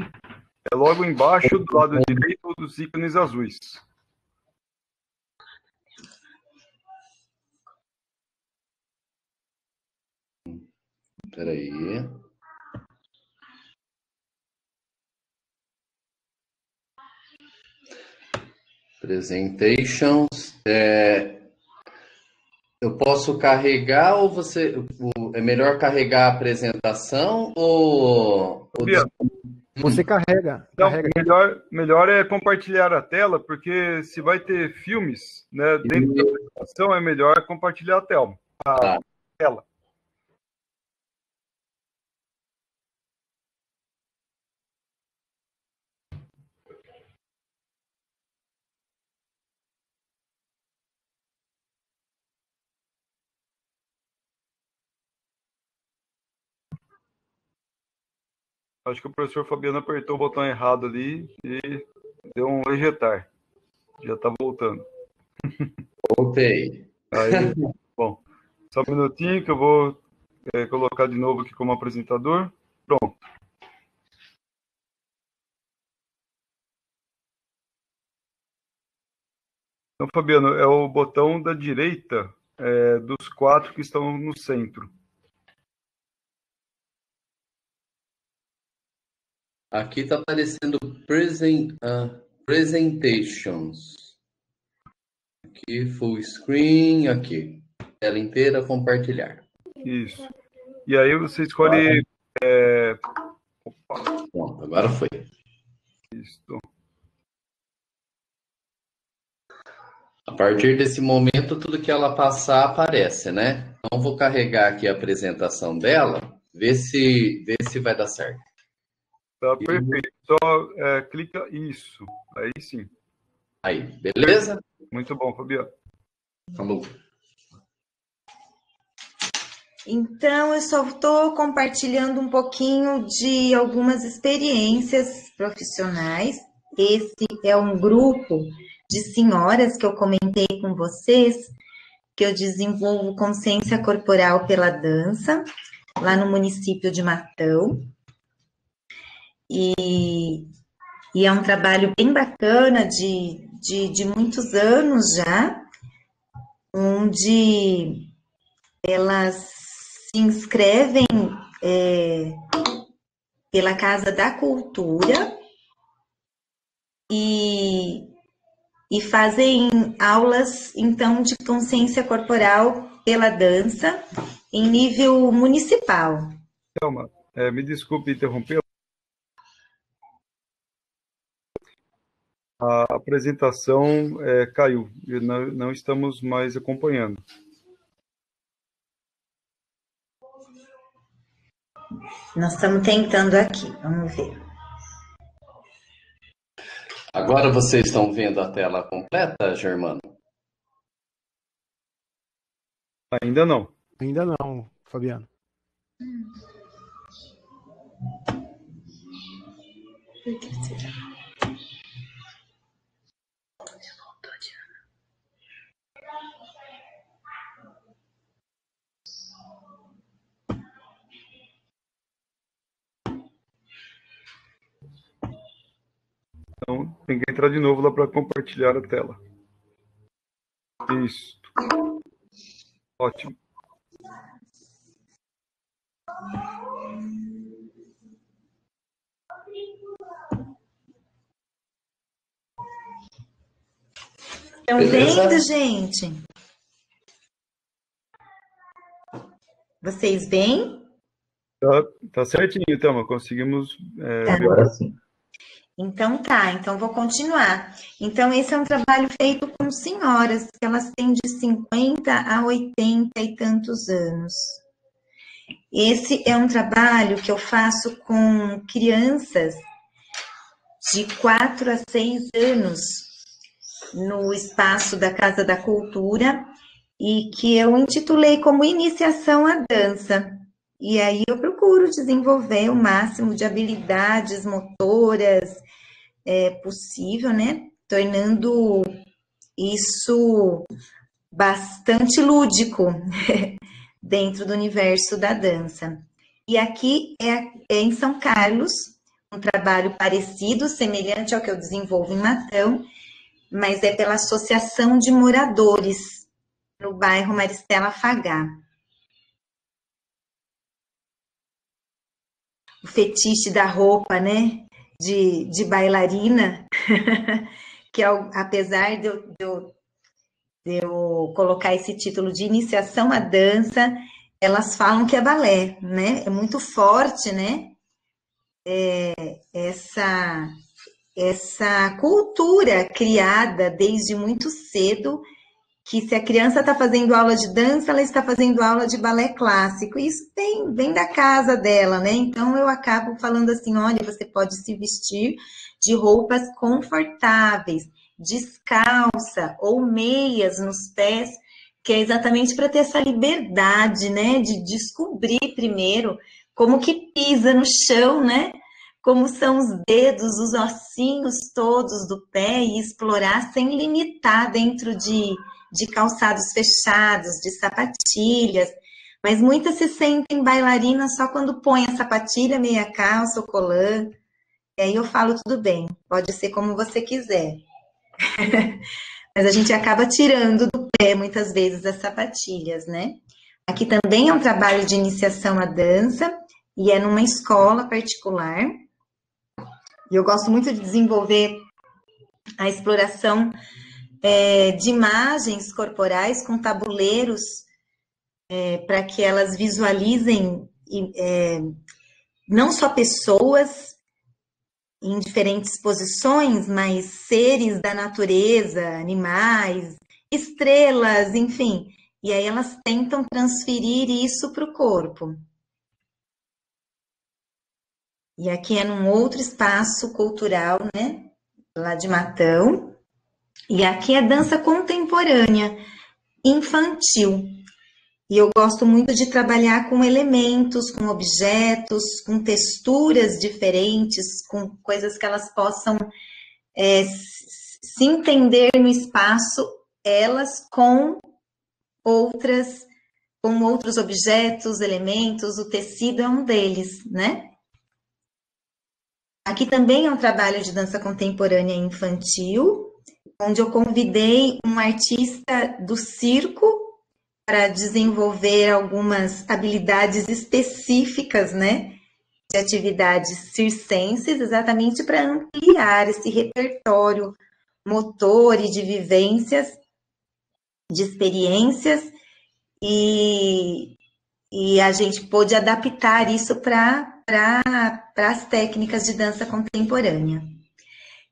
É logo embaixo, do lado direito, dos ícones azuis. Espera aí. Presentations. Eu posso carregar ou é melhor carregar a apresentação ou Você carrega. Então, melhor é compartilhar a tela, porque se vai ter filmes, né, dentro da apresentação, é melhor compartilhar a tela. Tela. Acho que o professor Fabiano apertou o botão errado ali e deu um ejetar. Já está voltando. Voltei. Aí, bom, só um minutinho que eu vou colocar de novo aqui como apresentador. Pronto. Então, Fabiano, é o botão da direita dos 4 que estão no centro. Aqui está aparecendo presentations. Aqui, full screen, aqui. Tela inteira, compartilhar. Isso. E aí você escolhe... Pronto, agora foi. Isso. A partir desse momento, tudo que ela passar aparece, né? Então, vou carregar aqui a apresentação dela, ver se vai dar certo. Tá perfeito. Só clica isso. Aí sim. Aí, beleza? Muito bom, Fabiano. Falou. Então, eu só estou compartilhando um pouquinho de algumas experiências profissionais. Esse é um grupo de senhoras que eu comentei com vocês, que eu desenvolvo consciência corporal pela dança, lá no município de Matão. E é um trabalho bem bacana de muitos anos já, onde elas se inscrevem pela Casa da Cultura e fazem aulas, então, de consciência corporal pela dança em nível municipal. Thelma, me desculpe interromper. A apresentação caiu. E não estamos mais acompanhando. Nós estamos tentando aqui, vamos ver. Agora vocês estão vendo a tela completa, Germano? Ainda não. Ainda não, Fabiano. Por que será? Então, tem que entrar de novo lá para compartilhar a tela. Isso. Ótimo. Estão vendo, gente? Vocês veem? Tá certinho, Thelma. Conseguimos Tá. Agora sim. Então tá, então vou continuar. Então esse é um trabalho feito com senhoras, que elas têm de 50 a 80 e tantos anos. Esse é um trabalho que eu faço com crianças de 4 a 6 anos no espaço da Casa da Cultura e que eu intitulei como Iniciação à Dança. E aí eu procuro desenvolver o máximo de habilidades motoras possível, né? Tornando isso bastante lúdico dentro do universo da dança. E aqui é em São Carlos, um trabalho parecido, semelhante ao que eu desenvolvo em Matão, mas é pela Associação de Moradores, no bairro Maristela Fagá. O fetiche da roupa, né? De bailarina, que apesar de eu colocar esse título de iniciação à dança, elas falam que é balé, né? É muito forte, né? Essa cultura criada desde muito cedo, que se a criança está fazendo aula de dança, ela está fazendo aula de balé clássico. Isso vem da casa dela, né? Então, eu acabo falando assim, olha, você pode se vestir de roupas confortáveis, descalça ou meias nos pés, que é exatamente para ter essa liberdade, né? De descobrir primeiro como que pisa no chão, né? como são os dedos, os ossinhos todos do pé e explorar sem limitar dentro de calçados fechados, de sapatilhas. Mas muitas se sentem bailarinas só quando põem a sapatilha, meia calça, o colã. E aí eu falo, tudo bem, pode ser como você quiser. Mas a gente acaba tirando do pé, muitas vezes, as sapatilhas, né? Aqui também é um trabalho de iniciação à dança, e é numa escola particular. E eu gosto muito de desenvolver a exploração de imagens corporais com tabuleiros para que elas visualizem não só pessoas em diferentes posições, mas seres da natureza, animais, estrelas, enfim. E aí elas tentam transferir isso para o corpo. E aqui é num outro espaço cultural, né? Lá de Matão. E aqui é dança contemporânea, infantil. E eu gosto muito de trabalhar com elementos, com objetos, com texturas diferentes, com coisas que elas possam se entender no espaço, elas com outros objetos, elementos, o tecido é um deles, né? Aqui também é um trabalho de dança contemporânea infantil, onde eu convidei um artista do circo para desenvolver algumas habilidades específicas, né, de atividades circenses, exatamente para ampliar esse repertório motor e de vivências, de experiências, e a gente pôde adaptar isso para as técnicas de dança contemporânea.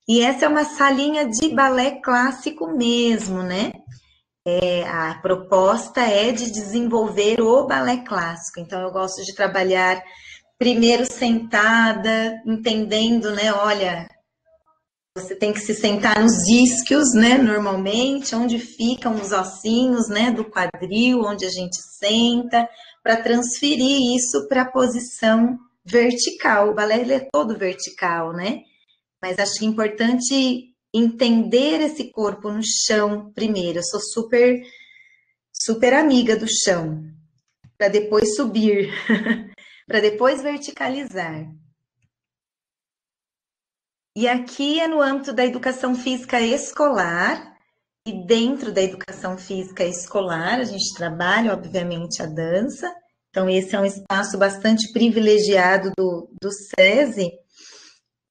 E essa é uma salinha de balé clássico mesmo, né? A proposta é de desenvolver o balé clássico. Então, eu gosto de trabalhar primeiro sentada, entendendo, né? Olha, você tem que se sentar nos isquios, né? Normalmente, onde ficam os ossinhos, né? Do quadril, onde a gente senta, para transferir isso para a posição vertical. O balé ele é todo vertical, né? Mas acho importante entender esse corpo no chão primeiro. Eu sou super amiga do chão, para depois subir, para depois verticalizar. E aqui é no âmbito da educação física escolar, e dentro da educação física escolar, a gente trabalha, obviamente, a dança. Então, esse é um espaço bastante privilegiado do SESI,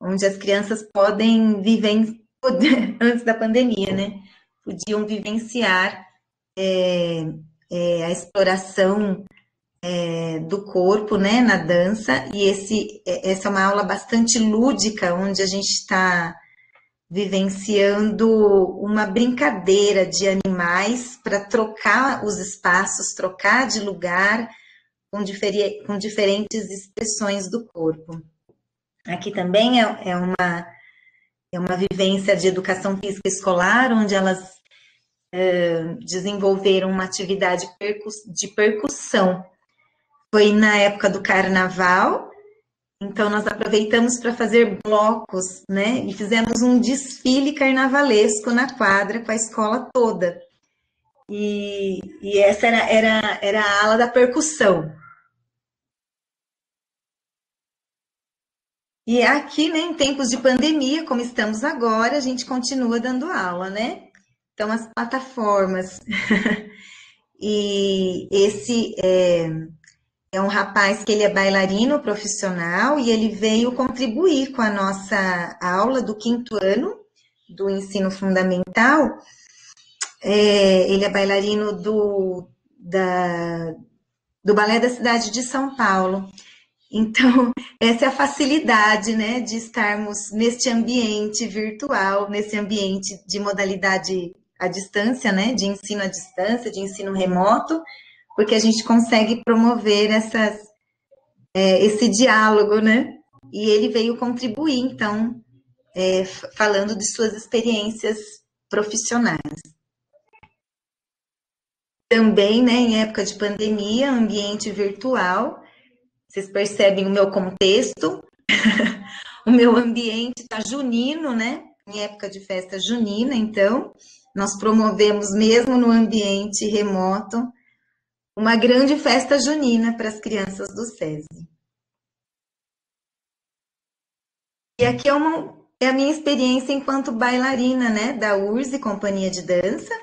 onde as crianças podem viver, antes da pandemia, né? Podiam vivenciar a exploração do corpo, né, na dança, e essa é uma aula bastante lúdica, onde a gente está vivenciando uma brincadeira de animais para trocar os espaços, trocar de lugar com diferentes expressões do corpo. Aqui também é uma vivência de educação física escolar, onde elas desenvolveram uma atividade de percussão. Foi na época do carnaval, então nós aproveitamos para fazer blocos, né? E fizemos um desfile carnavalesco na quadra com a escola toda. E essa era a ala da percussão. E aqui, né, em tempos de pandemia, como estamos agora, a gente continua dando aula, né? Então, as plataformas. E esse é um rapaz que ele é bailarino profissional e ele veio contribuir com a nossa aula do 5º ano do ensino fundamental. Ele é bailarino do Balé da cidade de São Paulo. Então, essa é a facilidade, né, de estarmos neste ambiente virtual, nesse ambiente de modalidade à distância, né, de ensino à distância, de ensino remoto, porque a gente consegue promover esse diálogo, né? E ele veio contribuir, então, falando de suas experiências profissionais. Também, né, em época de pandemia, ambiente virtual, vocês percebem o meu contexto, o meu ambiente está junino, né? Em época de festa junina, então, nós promovemos mesmo no ambiente remoto uma grande festa junina para as crianças do SESI. E aqui é a minha experiência enquanto bailarina, né, da URSS, Companhia de Dança.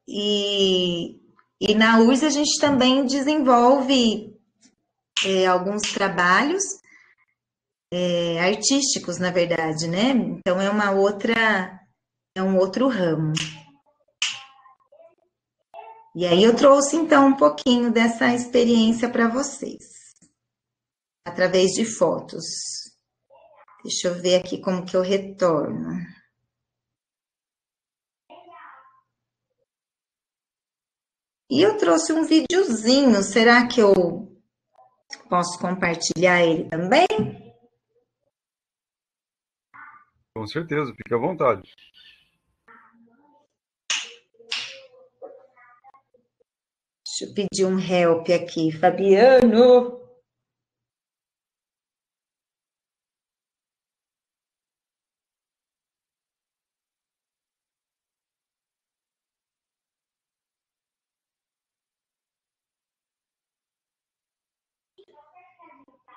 E na URSS a gente também desenvolve alguns trabalhos artísticos, na verdade, né? Então é um outro ramo. E aí eu trouxe então um pouquinho dessa experiência para vocês, através de fotos. Deixa eu ver aqui como que eu retorno. E eu trouxe um videozinho, será que eu posso compartilhar ele também? Com certeza, fique à vontade. Deixa eu pedir um help aqui, Fabiano.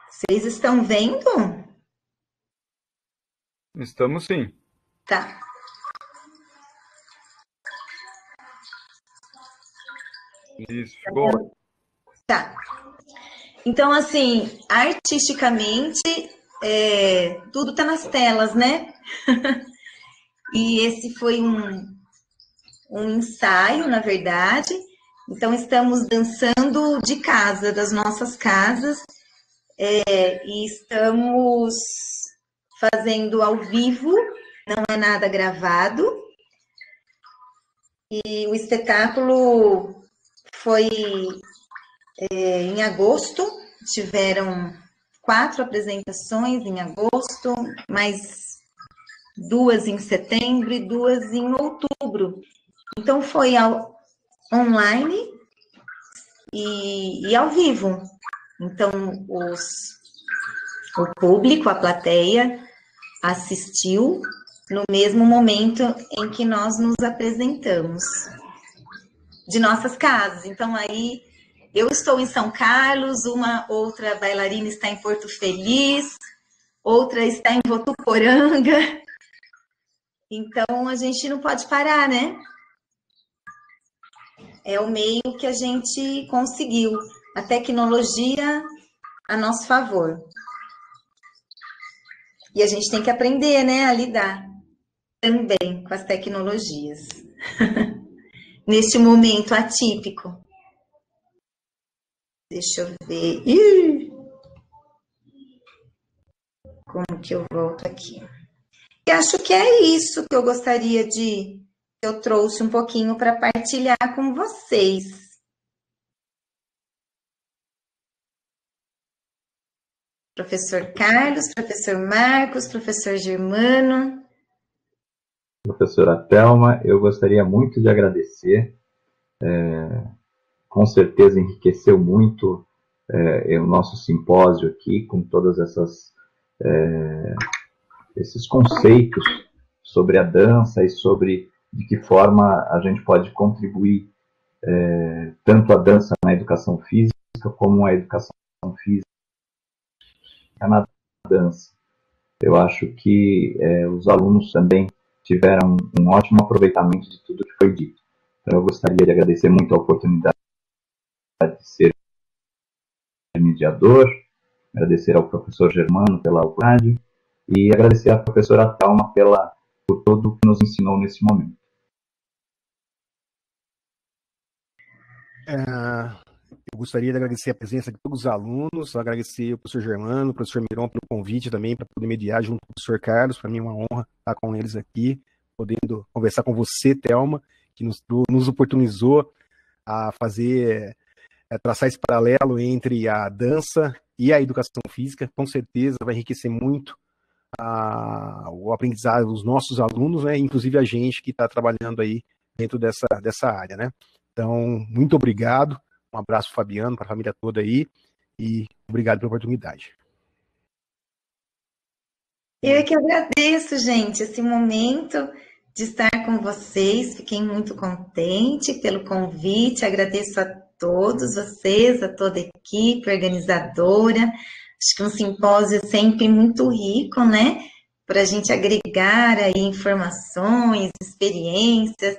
Vocês estão vendo? Estamos sim. Tá. Isso, ficou. Tá. Então, assim, artisticamente, tudo tá nas telas, né? E esse foi um ensaio, na verdade. Então, estamos dançando de casa, das nossas casas, e estamos fazendo ao vivo, não é nada gravado. E o espetáculo foi em agosto, tiveram 4 apresentações em agosto, mais 2 em setembro e 2 em outubro. Então, foi online e ao vivo. Então, o público, a plateia, assistiu no mesmo momento em que nós nos apresentamos, de nossas casas. Então, aí, eu estou em São Carlos, uma outra bailarina está em Porto Feliz, outra está em Votuporanga. Então, a gente não pode parar, né? É o meio que a gente conseguiu. A tecnologia a nosso favor. E a gente tem que aprender, né, a lidar também com as tecnologias. Neste momento atípico. Deixa eu ver. Como que eu volto aqui? E acho que é isso que eu gostaria que eu trouxe um pouquinho para partilhar com vocês. Professor Carlos, professor Marcos, professor Germano. Professora Thelma, eu gostaria muito de agradecer. Com certeza enriqueceu muito o nosso simpósio aqui, com todas esses conceitos sobre a dança e sobre de que forma a gente pode contribuir tanto a dança na educação física como a educação física na dança. Eu acho que os alunos também tiveram um ótimo aproveitamento de tudo que foi dito. Então, eu gostaria de agradecer muito a oportunidade de ser mediador, agradecer ao professor Germano pela oportunidade e agradecer à professora Thelma por tudo que nos ensinou nesse momento. Eu gostaria de agradecer a presença de todos os alunos, agradecer ao professor Germano, ao professor Miron pelo convite também para poder mediar junto com o professor Carlos. Para mim é uma honra estar com eles aqui, podendo conversar com você, Thelma, que nos oportunizou a traçar esse paralelo entre a dança e a educação física. Com certeza vai enriquecer muito o aprendizado dos nossos alunos, né, inclusive a gente que está trabalhando aí dentro dessa área, né? Então, muito obrigado. Um abraço, Fabiano, para a família toda aí, e obrigado pela oportunidade. Eu é que agradeço, gente, esse momento de estar com vocês. Fiquei muito contente pelo convite. Agradeço a todos vocês, a toda a equipe organizadora. Acho que um simpósio é sempre muito rico, né? Para a gente agregar aí informações, experiências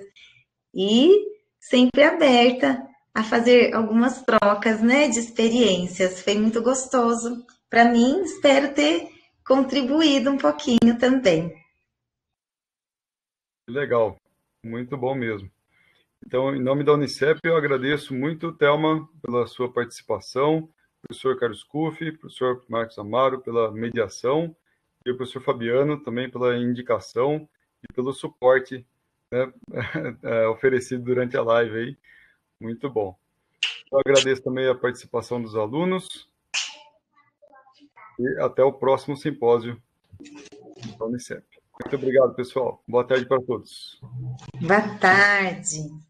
e sempre aberta a fazer algumas trocas, né, de experiências. Foi muito gostoso. Para mim, espero ter contribuído um pouquinho também. Legal, muito bom mesmo. Então, em nome da Unicep, eu agradeço muito, Thelma, pela sua participação, professor Carlos Cuff, professor Marcos Amaro, pela mediação, e o professor Fabiano também pela indicação e pelo suporte, né, oferecido durante a live aí. Muito bom. Eu agradeço também a participação dos alunos e até o próximo simpósio da Unicep. Muito obrigado, pessoal. Boa tarde para todos. Boa tarde.